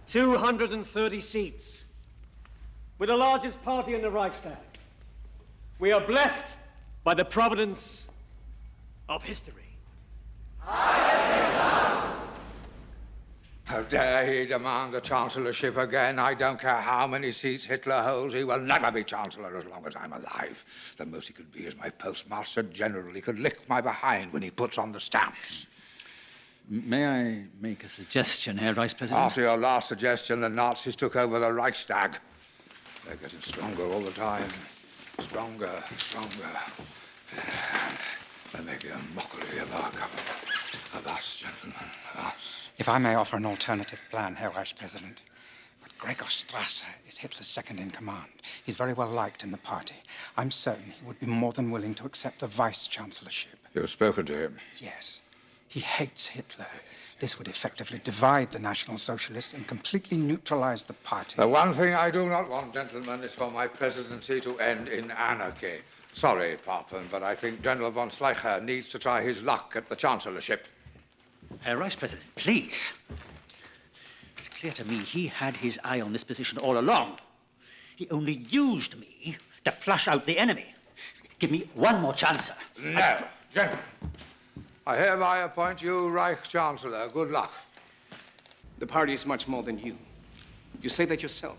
Speaker 9: 230 seats. We're the largest party in the Reichstag. We are blessed by the providence of history.
Speaker 8: How dare he demand the chancellorship again? I don't care how many seats Hitler holds. He will never be chancellor as long as I'm alive. The most he could be is my postmaster general. He could lick my behind when he puts on the stamps.
Speaker 13: May I make a suggestion, Herr Vice President?
Speaker 8: After your last suggestion, the Nazis took over the Reichstag. They're getting stronger all the time. Stronger, stronger. They're making a mockery of our government. Of us, gentlemen, of us.
Speaker 7: If I may offer an alternative plan, Herr Vice President. But Gregor Strasser is Hitler's second in command. He's very well liked in the party. I'm certain he would be more than willing to accept the vice-chancellorship.
Speaker 8: You've spoken to him?
Speaker 7: Yes. He hates Hitler. This would effectively divide the National Socialists and completely neutralize the party.
Speaker 8: The one thing I do not want, gentlemen, is for my presidency to end in anarchy. Sorry, Papen, but I think General von Schleicher needs to try his luck at the chancellorship.
Speaker 13: Herr Vice President, please. It's clear to me he had his eye on this position all along. He only used me to flush out the enemy. Give me one more chance, sir.
Speaker 8: No, gentlemen. I hereby appoint you Reich Chancellor. Good luck.
Speaker 15: The party is much more than you. You say that yourself.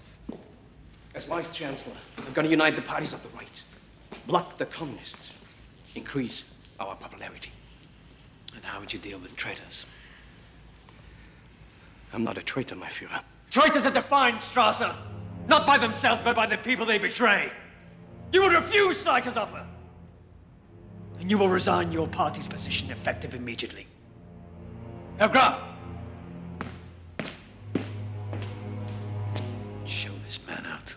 Speaker 15: As Vice Chancellor, I'm going to unite the parties of the right, block the communists, increase our popularity.
Speaker 2: And how would you deal with traitors?
Speaker 15: I'm not a traitor, my Führer.
Speaker 9: Traitors are defined, Strasser, not by themselves, but by the people they betray. You will refuse Schleicher's offer. And you will resign your party's position effective immediately. Herr Graf!
Speaker 2: Show this man out.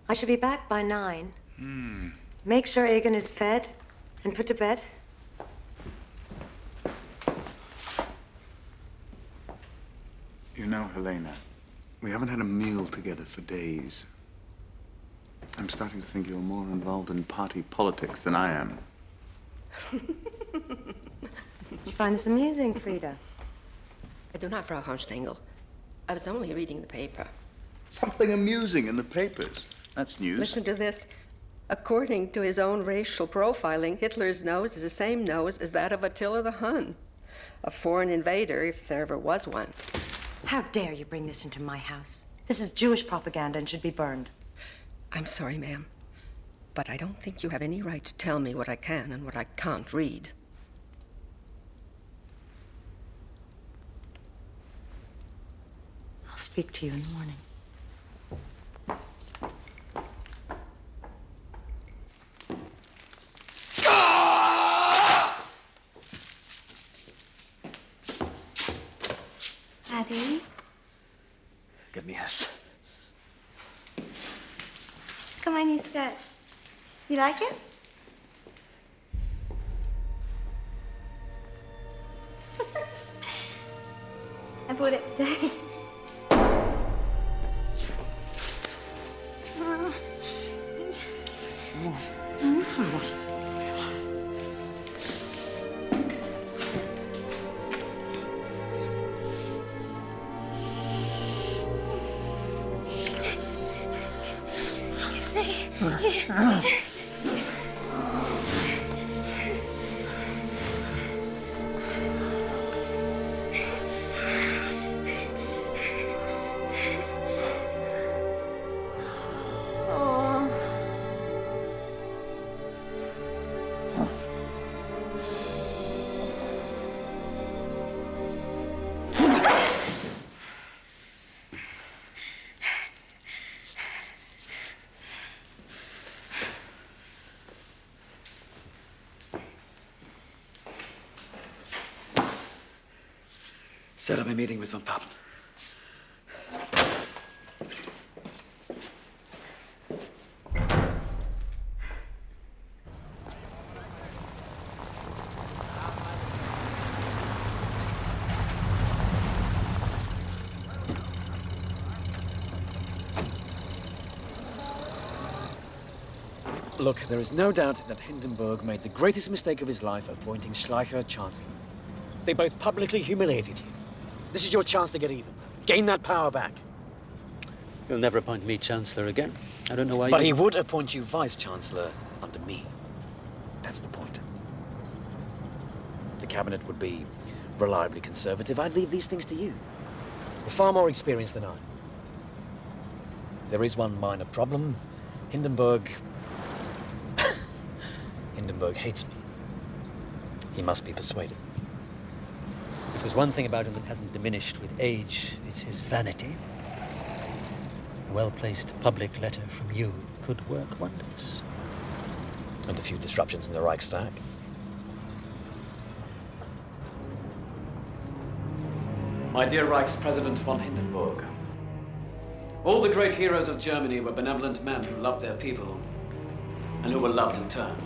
Speaker 16: I should be back by 9. Make sure Egan is fed and put to bed.
Speaker 4: You know, Helena, we haven't had a meal together for days. I'm starting to think you're more involved in party politics than I am.
Speaker 16: Did you find this amusing, Frida?
Speaker 25: I do not, Frau Hornstengel. I was only reading the paper.
Speaker 4: Something amusing in the papers. That's news.
Speaker 25: Listen to this. According to his own racial profiling, Hitler's nose is the same nose as that of Attila the Hun. A foreign invader, if there ever was one.
Speaker 16: How dare you bring this into my house? This is Jewish propaganda and should be burned.
Speaker 25: I'm sorry, ma'am, but I don't think you have any right to tell me what I can and what I can't read.
Speaker 16: I'll speak to you in the morning.
Speaker 21: Daddy?
Speaker 9: Give me this.
Speaker 21: Look at my new skirt. You like it? I bought it today.
Speaker 9: Set up a meeting with Von Papen. Look, there is no doubt that Hindenburg made the greatest mistake of his life appointing Schleicher Chancellor. They both publicly humiliated you. This is your chance to get even. Gain that power back.
Speaker 13: He'll never appoint me Chancellor again. I don't know why.
Speaker 9: But he would appoint you Vice-Chancellor under me. That's the point. The cabinet would be reliably conservative. I'd leave these things to you. You're far more experienced than I. There is one minor problem. Hindenburg hates me. He must be persuaded.
Speaker 13: If there's one thing about him that hasn't diminished with age, it's his vanity. A well-placed public letter from you could work wonders.
Speaker 9: And a few disruptions in the Reichstag. My dear Reichspräsident von Hindenburg, all the great heroes of Germany were benevolent men who loved their people and who were loved in turn.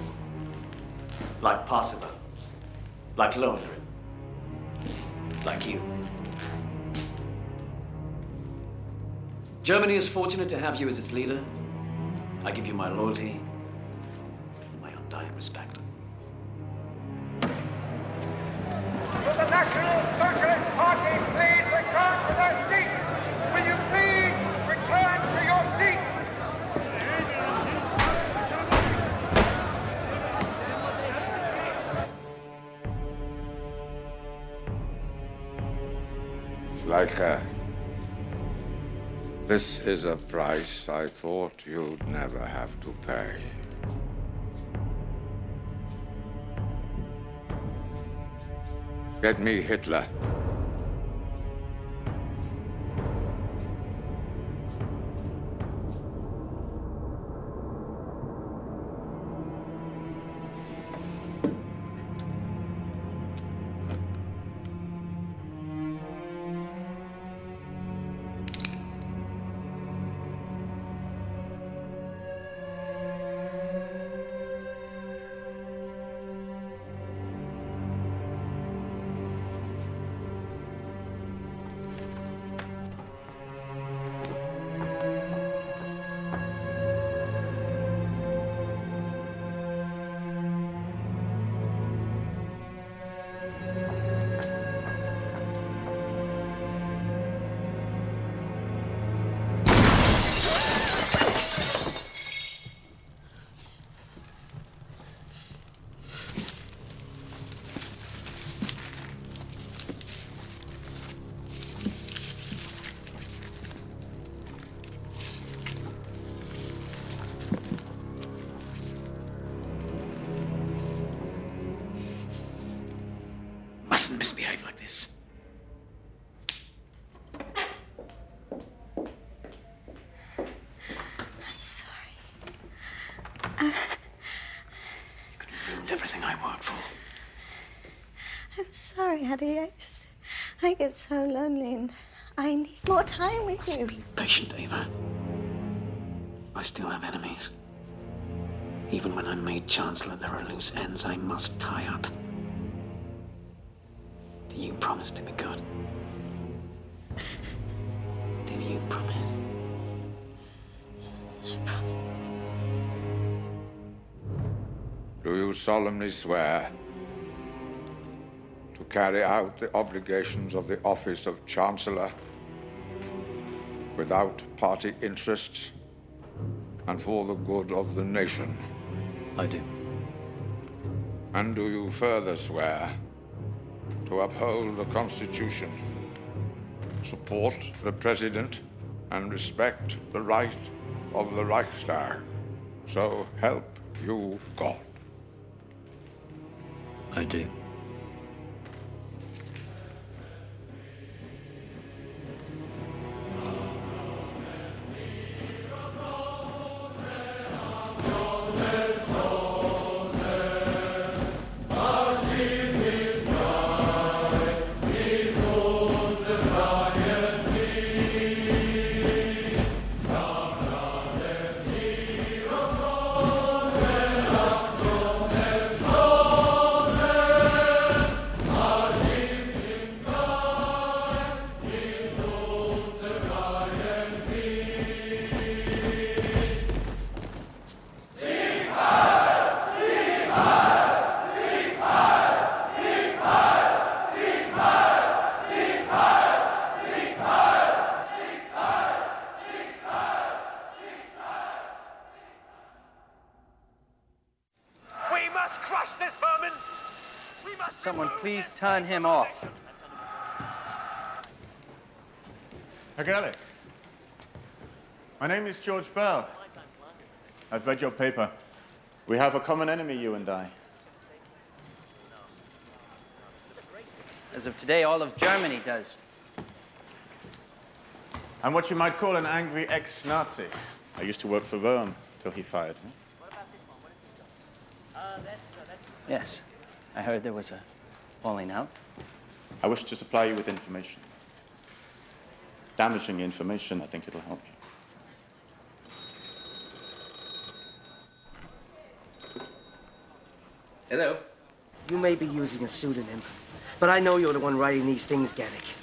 Speaker 9: Like Parsifal, like Lohengrin, like you. Germany is fortunate to have you as its leader. I give you my loyalty and my undying respect.
Speaker 23: Will the National Socialist Party please return to their seats? Will you please return to your seats?
Speaker 8: Schleicher, this is a price I thought you'd never have to pay. Get me Hitler.
Speaker 9: Mustn't misbehave like this.
Speaker 21: I'm sorry, Eddie. I get so lonely and I need more time with you.
Speaker 13: Be patient, Ava. I still have enemies. Even when I'm made Chancellor, there are loose ends I must tie up. Do you promise to be good? Do you promise?
Speaker 8: Do you solemnly swear to carry out the obligations of the office of Chancellor without party interests and for the good of the nation?
Speaker 2: I do.
Speaker 8: And do you further swear to uphold the Constitution, support the President, and respect the right of the Reichstag? So help you God.
Speaker 2: I do.
Speaker 22: We must crush this vermin! We must...
Speaker 17: Someone please turn him off.
Speaker 3: Herr Gerlich, my name is George Bell. I've read your paper. We have a common enemy, you and I.
Speaker 17: As of today, all of Germany does.
Speaker 3: I'm what you might call an angry ex-Nazi. I used to work for Röhm till he fired me.
Speaker 17: Yes, I heard there was a falling out.
Speaker 3: I wish to supply you with information. Damaging information, I think it'll help you.
Speaker 11: Hello. You may be using a pseudonym, but I know you're the one writing these things, Gannick.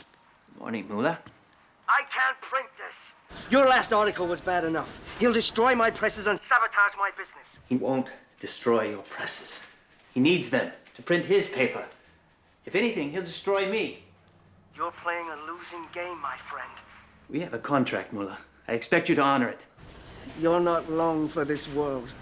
Speaker 17: Morning, Mullah.
Speaker 11: I can't print this. Your last article was bad enough. He'll destroy my presses and sabotage my business.
Speaker 17: He won't destroy your presses. He needs them to print his paper. If anything, he'll destroy me.
Speaker 11: You're playing a losing game, my friend.
Speaker 17: We have a contract, Mullah. I expect you to honor it.
Speaker 11: You're not long for this world.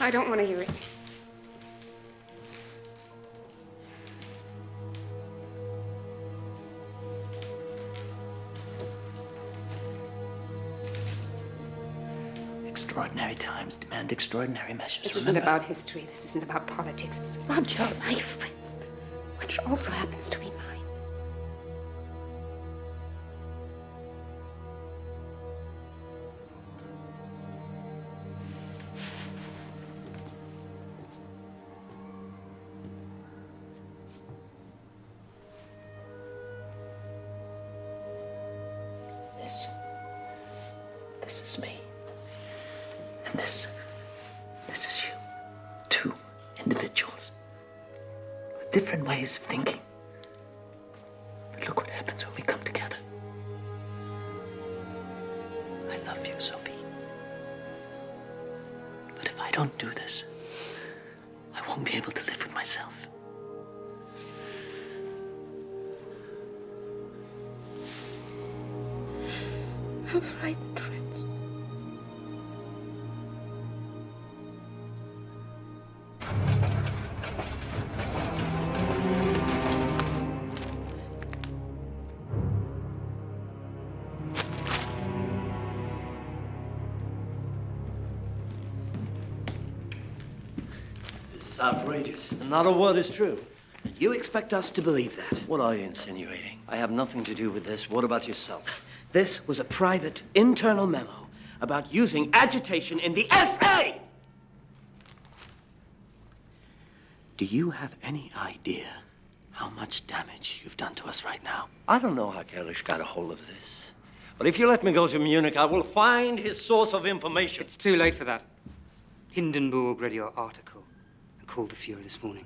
Speaker 18: I don't want to hear it.
Speaker 17: Extraordinary times demand extraordinary measures.
Speaker 18: This isn't about history. This isn't about politics. It's about your life, Fritz, which also happens to be mine.
Speaker 17: This is me. And this is you. Two individuals with different ways of thinking. But look what happens when we come together. I love you, Sophie. But if I don't do this, I won't be able to live with myself.
Speaker 18: I'm frightened, Fritz.
Speaker 19: This is outrageous. And not a word is true.
Speaker 11: You expect us to believe that?
Speaker 1: What are you insinuating? I have nothing to do with this. What about yourself?
Speaker 11: This was a private, internal memo about using agitation in the SA! Do you have any idea how much damage you've done to us right now?
Speaker 1: I don't know how Gerlich got a hold of this. But if you let me go to Munich, I will find his source of information.
Speaker 14: It's too late for that. Hindenburg read your article and called the Fuhrer this morning.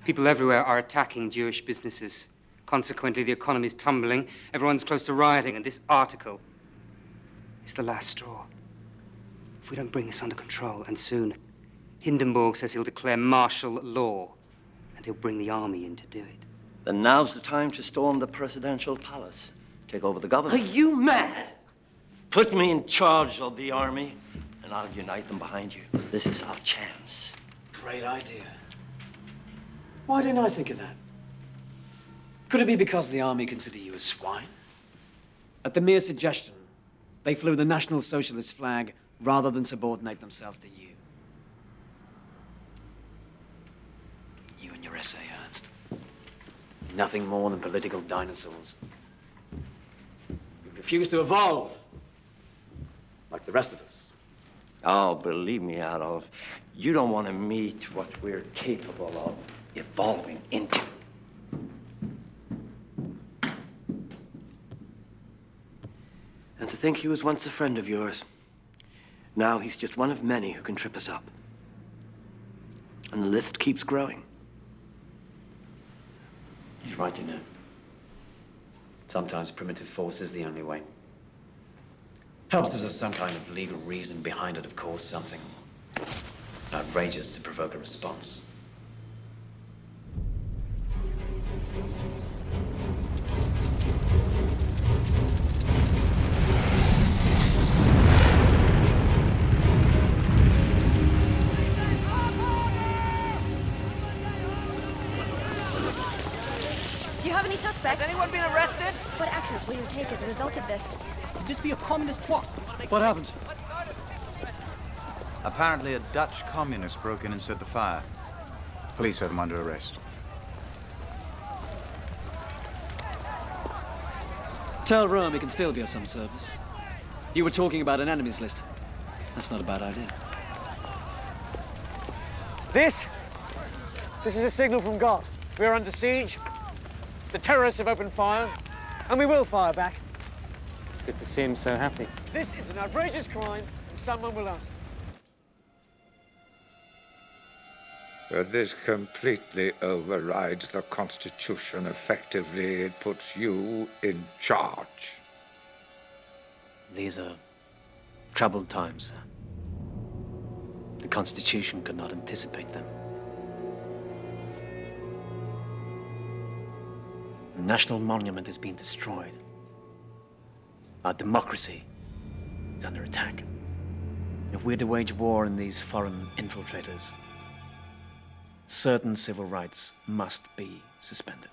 Speaker 14: People everywhere are attacking Jewish businesses. Consequently, the economy's tumbling, everyone's close to rioting, and this article is the last straw. If we don't bring this under control, and soon, Hindenburg says he'll declare martial law, and he'll bring the army in to do it.
Speaker 1: Then now's the time to storm the presidential palace. Take over the government.
Speaker 11: Are you mad?
Speaker 1: Put me in charge of the army, and I'll unite them behind you. This is our chance.
Speaker 9: Great idea. Why didn't I think of that? Could it be because the army consider you a swine? At the mere suggestion, they flew the National Socialist flag rather than subordinate themselves to you. You and your essay, Ernst. Nothing more than political dinosaurs. You refuse to evolve, like the rest of us.
Speaker 1: Oh, believe me, Adolf, you don't want to meet what we're capable of evolving into.
Speaker 11: And to think he was once a friend of yours. Now he's just one of many who can trip us up. And the list keeps growing.
Speaker 9: He's right, you know. Sometimes primitive force is the only way. Helps if there's some kind of legal reason behind it, of course, something outrageous to provoke a response.
Speaker 6: Do you have any suspects?
Speaker 22: Has anyone been arrested?
Speaker 6: What actions will you take as a result of this?
Speaker 10: Could this be a communist plot?
Speaker 9: What happened?
Speaker 4: Apparently a Dutch communist broke in and set the fire. Police have him under arrest.
Speaker 9: Tell Rome he can still be of some service. You were talking about an enemies list. That's not a bad idea.
Speaker 19: This is a signal from God. We are under siege. The terrorists have opened fire, and we will fire back.
Speaker 14: It's good to see him so happy.
Speaker 19: This is an outrageous crime, and someone will answer.
Speaker 8: But this completely overrides the Constitution. Effectively, it puts you in charge.
Speaker 2: These are troubled times, sir. The Constitution could not anticipate them. The national monument has been destroyed. Our democracy is under attack. If we're to wage war on these foreign infiltrators, certain civil rights must be suspended.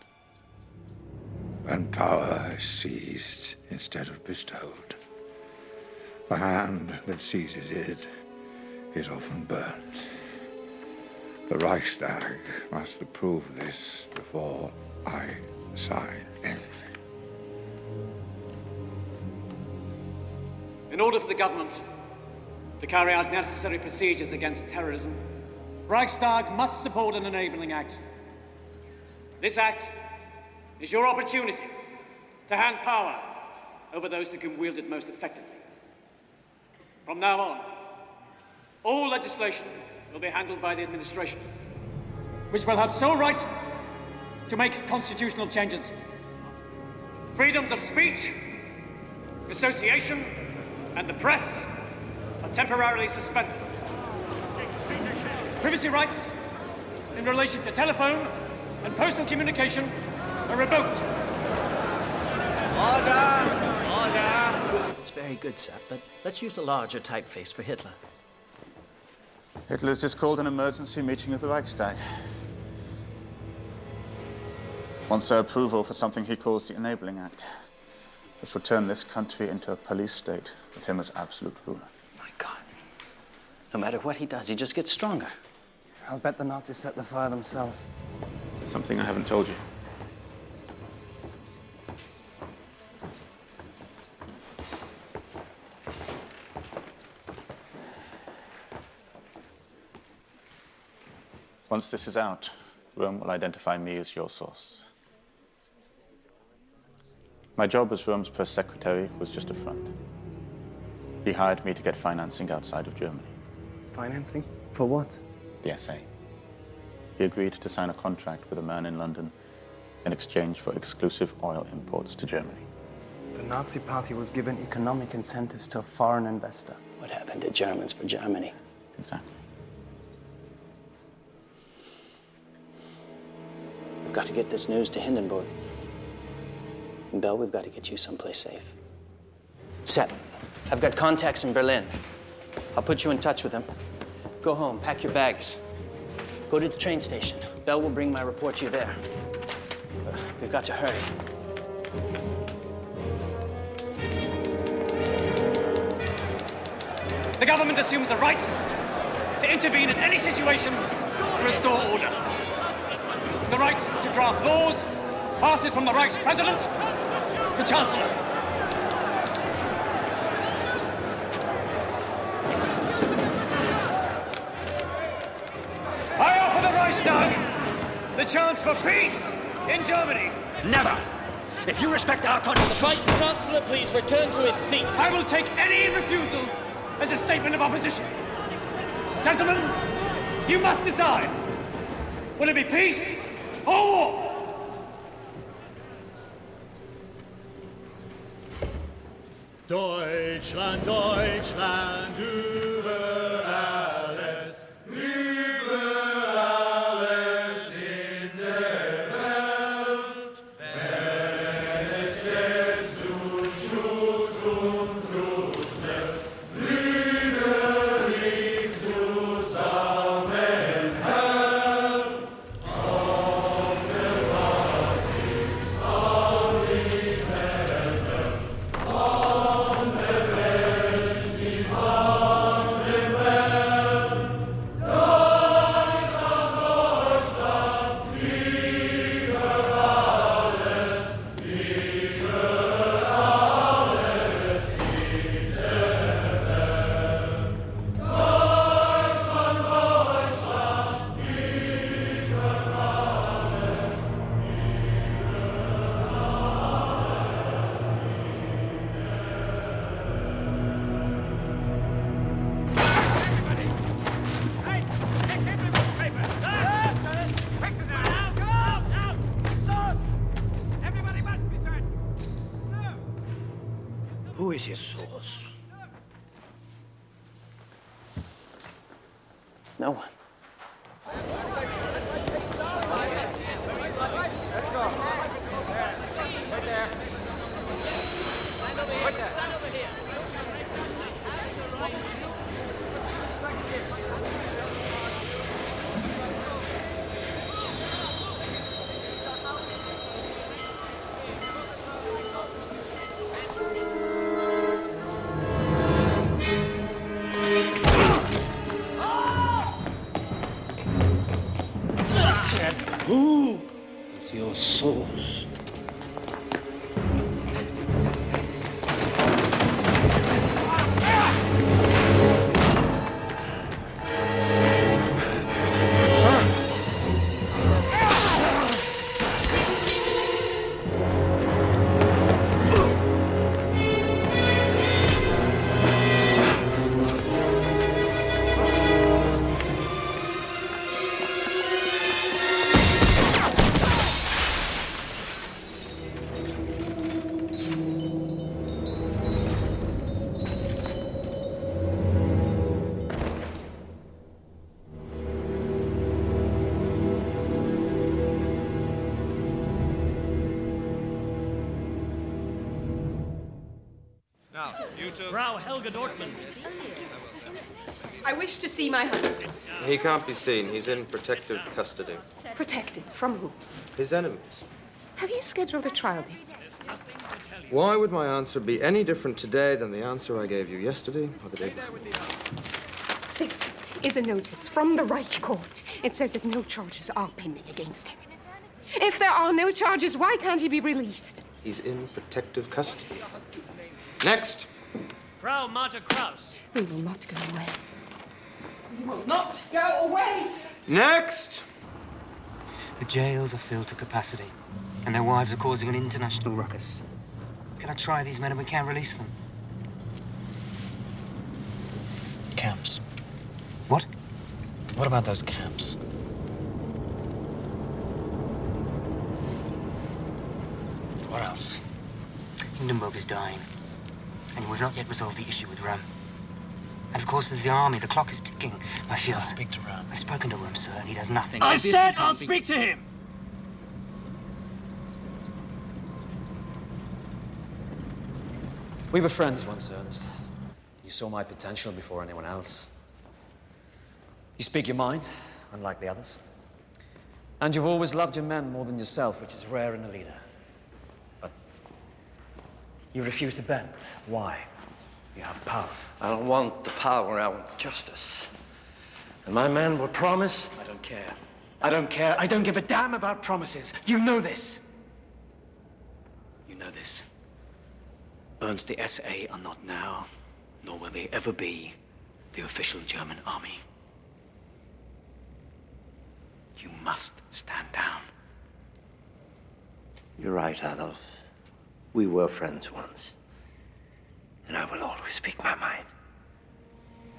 Speaker 8: When power is seized instead of bestowed, the hand that seizes it is often burnt. The Reichstag must approve this before I sign anything.
Speaker 19: In order for the government to carry out necessary procedures against terrorism, Reichstag must support an enabling act. This act is your opportunity to hand power over those that can wield it most effectively. From now on, all legislation will be handled by the administration, which will have sole right to make constitutional changes. Freedoms of speech, association, and the press are temporarily suspended. Privacy rights in relation to telephone and postal communication are revoked.
Speaker 12: Order! It's very good, sir, but let's use a larger typeface for Hitler.
Speaker 3: Hitler's just called an emergency meeting of the Reichstag. Wants their approval for something he calls the Enabling Act, which will turn this country into a police state with him as absolute ruler.
Speaker 12: My God. No matter what he does, he just gets stronger.
Speaker 10: I'll bet the Nazis set the fire themselves.
Speaker 3: Something I haven't told you. Once this is out, Rome will identify me as your source. My job as Rome's press secretary was just a front. He hired me to get financing outside of Germany.
Speaker 5: Financing? For what?
Speaker 3: The SA. He agreed to sign a contract with a man in London in exchange for exclusive oil imports to Germany.
Speaker 5: The Nazi Party was given economic incentives to a foreign investor.
Speaker 9: What happened to Germans for Germany?
Speaker 3: Exactly.
Speaker 9: We've got to get this news to Hindenburg. And Bell, we've got to get you someplace safe. Seth, I've got contacts in Berlin. I'll put you in touch with them. Go home, pack your bags. Go to the train station. Bell will bring my report to you there. We've got to hurry.
Speaker 19: The government assumes the right to intervene in any situation to restore order. The right to draft laws passes from the Reich's president to chancellor. I offer the Reichstag the chance for peace in Germany.
Speaker 13: Never! If you respect our constitution...
Speaker 19: Vice Chancellor, please return to his seat. I will take any refusal as a statement of opposition. Gentlemen, you must decide. Will it be peace or war?
Speaker 7: Deutschland, Deutschland, über alles, über alles in der Welt. Wenn es denn zu Schuss und Grüße, brüderlich zusammenhält. Auf der Basis all die Welt, von der Welt bis an den Welt. Deutschland, Deutschland, über alles in der Welt. Deutschland, Deutschland, über alles,
Speaker 13: Who is his source?
Speaker 9: No one.
Speaker 13: Who is your source?
Speaker 7: Frau Helga Dortmund.
Speaker 18: I wish to see my husband.
Speaker 1: He can't be seen. He's in protective custody.
Speaker 18: Protected from who?
Speaker 1: His enemies.
Speaker 18: Have you scheduled a trial date?
Speaker 1: Why would my answer be any different today than the answer I gave you yesterday or the day before?
Speaker 18: This is a notice from the Reich Court. It says that no charges are pending against him. If there are no charges, why can't he be released?
Speaker 4: He's in protective custody. Next.
Speaker 19: Frau Martha Kraus.
Speaker 18: We will not go away. We will not go away!
Speaker 4: Next.
Speaker 14: The jails are filled to capacity, and their wives are causing an international ruckus. We cannot try these men and we can't release them.
Speaker 9: Camps.
Speaker 14: What?
Speaker 9: What about those camps? What else?
Speaker 14: Hindenburg is dying, and we've not yet resolved the issue with Röhm. And of course, there's the army. The clock is ticking. I feel.
Speaker 9: I'll speak to Röhm.
Speaker 14: I've spoken to Röhm, sir, and he does nothing.
Speaker 19: I said I'll speak to him!
Speaker 9: We were friends once, Ernst. You saw my potential before anyone else. You speak your mind, unlike the others. And you've always loved your men more than yourself, which is rare in a leader. But you refuse to bend. Why? You have power.
Speaker 11: I don't want the power, I want justice. And my men will promise.
Speaker 9: I don't care. I don't care. I don't give a damn about promises. You know this. You know this. Ernst, the SA are not now, nor will they ever be, the official German army. You must stand down.
Speaker 11: You're right, Adolf. We were friends once. And I will always speak my mind.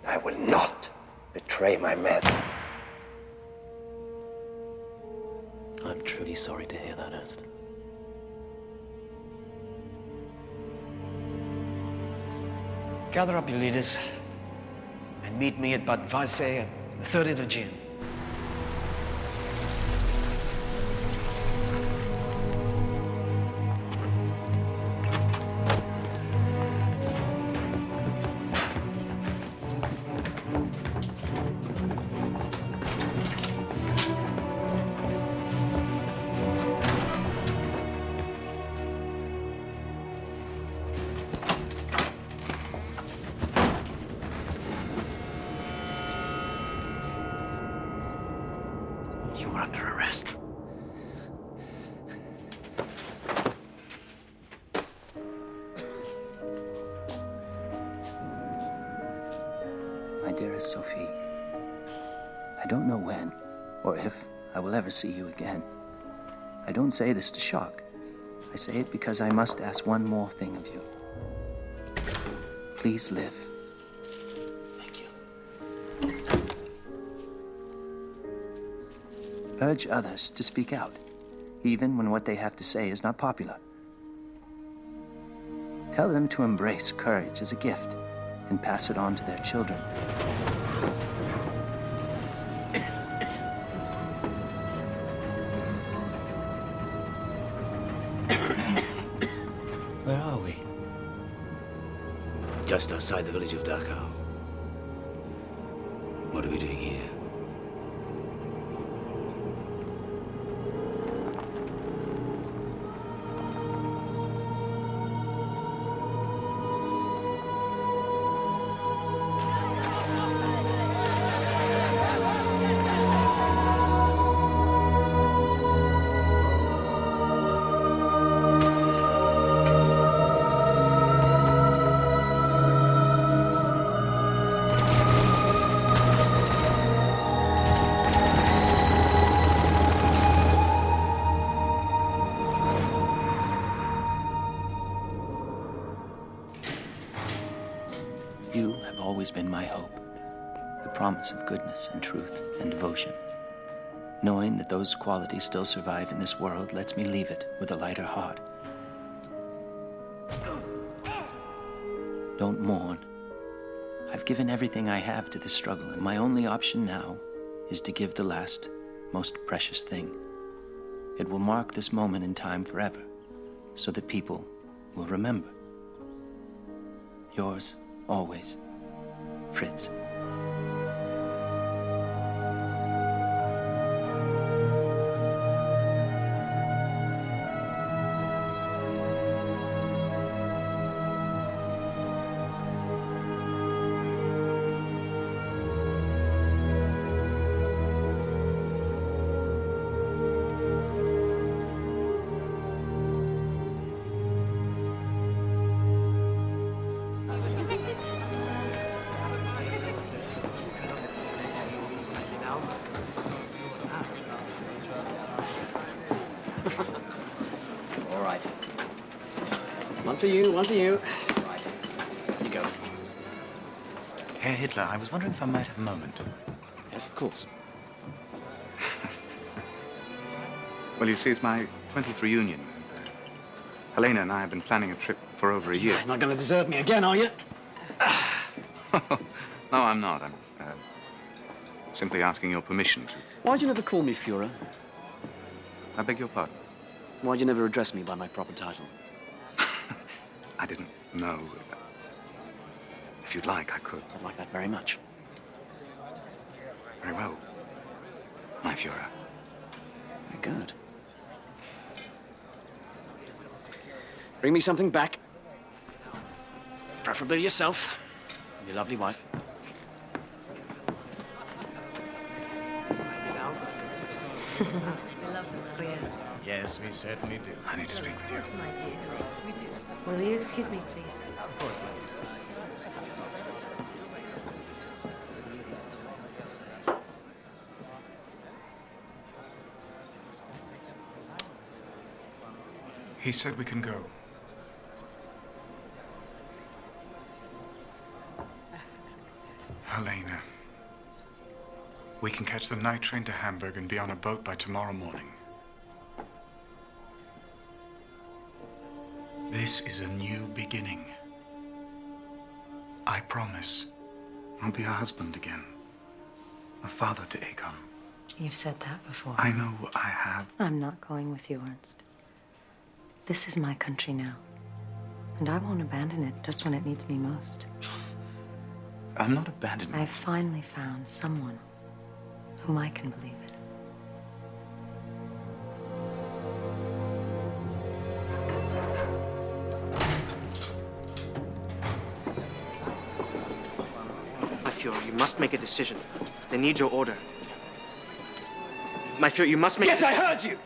Speaker 11: I will not betray my men.
Speaker 2: I'm truly sorry to hear that, Ernst.
Speaker 9: Gather up your leaders and meet me at Bad Weisse on the 30th of June. You are under arrest.
Speaker 15: My dearest Sophie, I don't know when or if I will ever see you again. I don't say this to shock. I say it because I must ask one more thing of you. Please live. Urge others to speak out, even when what they have to say is not popular. Tell them to embrace courage as a gift and pass it on to their children.
Speaker 2: Where are we? Just outside the village of Dachau. What are we doing here?
Speaker 15: You have always been my hope, the promise of goodness and truth and devotion. Knowing that those qualities still survive in this world lets me leave it with a lighter heart. Don't mourn. I've given everything I have to this struggle, and my only option now is to give the last, most precious thing. It will mark this moment in time forever, so that people will remember. Yours, always, Fritz.
Speaker 9: One for you, one for you. Right. You go.
Speaker 4: Herr Hitler, I was wondering if I might have a moment.
Speaker 9: Yes, of course.
Speaker 4: Well, you see, it's my 20th reunion. Helena and I have been planning a trip for over a year.
Speaker 9: You're not going to desert me again, are you?
Speaker 4: No, I'm not. I'm simply asking your permission to...
Speaker 9: Why'd you never call me Führer?
Speaker 4: I beg your pardon?
Speaker 9: Why'd you never address me by my proper title?
Speaker 4: I didn't know. If you'd like, I could.
Speaker 9: I'd like that very much.
Speaker 4: Very well, my Führer.
Speaker 9: Very good. Bring me something back. Preferably yourself. And your lovely wife.
Speaker 4: Yes, we certainly do. I need to speak with you.
Speaker 16: Yes, my dear. We do. Will you excuse me, please?
Speaker 4: Of course, ma'am. He said we can go. Helena, we can catch the night train to Hamburg and be on a boat by tomorrow morning. This is a new beginning. I promise I'll be a husband again, a father to Aegon.
Speaker 16: You've said that before.
Speaker 4: I know I have.
Speaker 16: I'm not going with you, Ernst. This is my country now. And I won't abandon it just when it needs me most.
Speaker 4: I'm not abandoning.
Speaker 16: I've finally found someone whom I can believe in.
Speaker 11: My Führer, you must make a decision. They need your order. My Führer, you must make
Speaker 9: Yes, I heard you!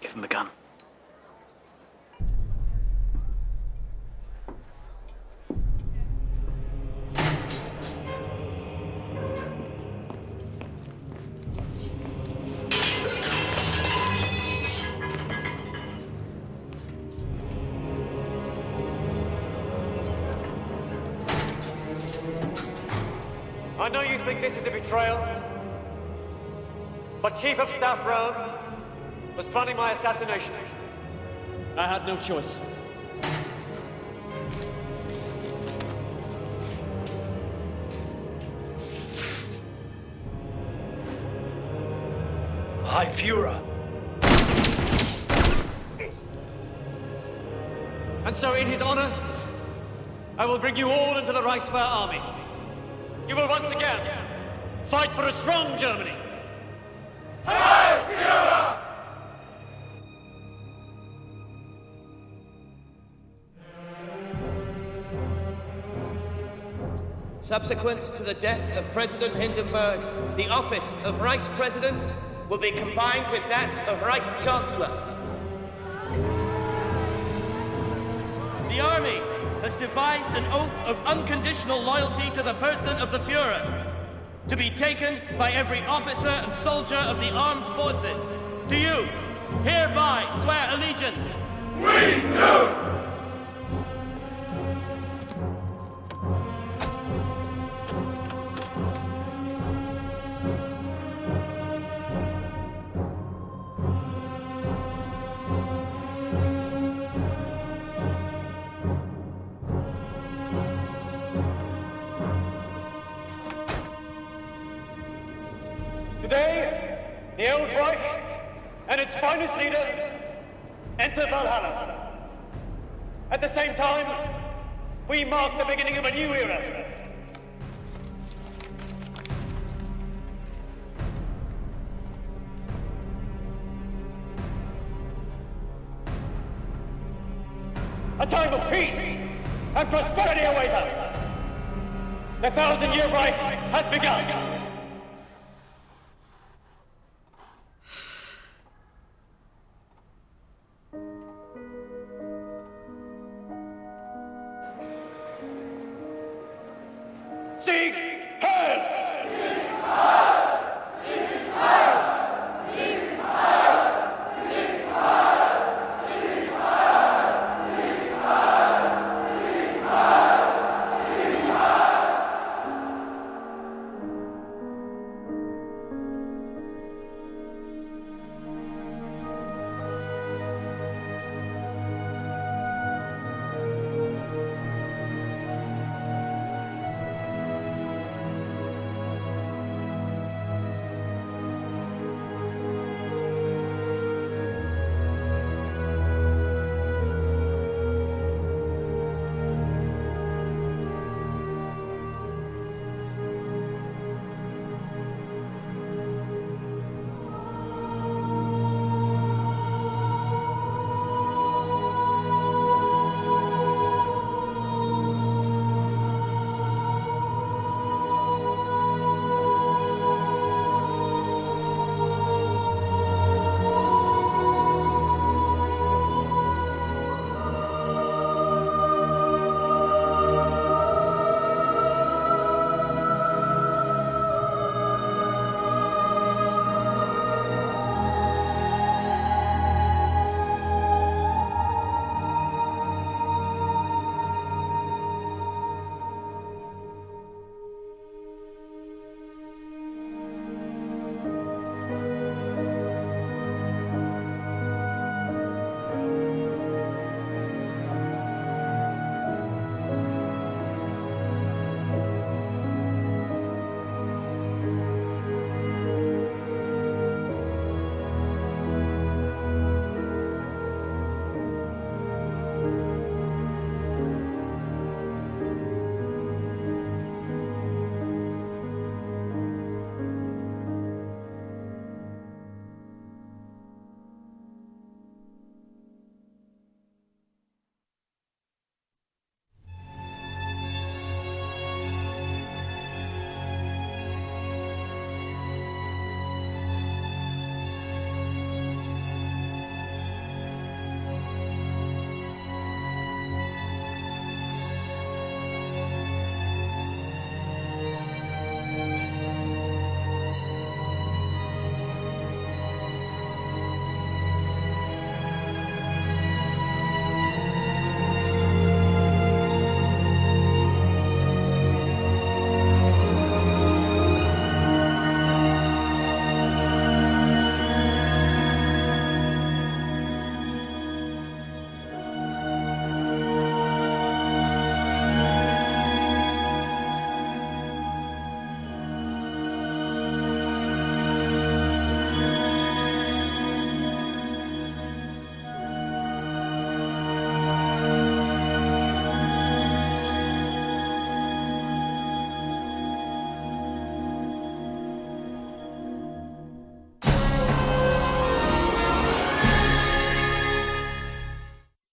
Speaker 9: Give him the gun.
Speaker 19: I know you think this is a betrayal, but Chief of Staff Rome was planning my assassination. I had no choice.
Speaker 7: High Führer.
Speaker 19: And so in his honor, I will bring you all into the Reichswehr army. You will once again fight for a strong Germany.
Speaker 7: Heil Führer!
Speaker 22: Subsequent to the death of President Hindenburg, the office of Reichspräsident will be combined with that of Reichschancellor. The army has devised an oath of unconditional loyalty to the person of the Führer, to be taken by every officer and soldier of the armed forces. Do you hereby swear allegiance?
Speaker 7: We do!
Speaker 19: Today, the old Reich and its finest leader enter Valhalla. At the same time, we mark the beginning of a new era. A time of peace and prosperity awaits us. The 1,000-year Reich has begun.
Speaker 7: Sieg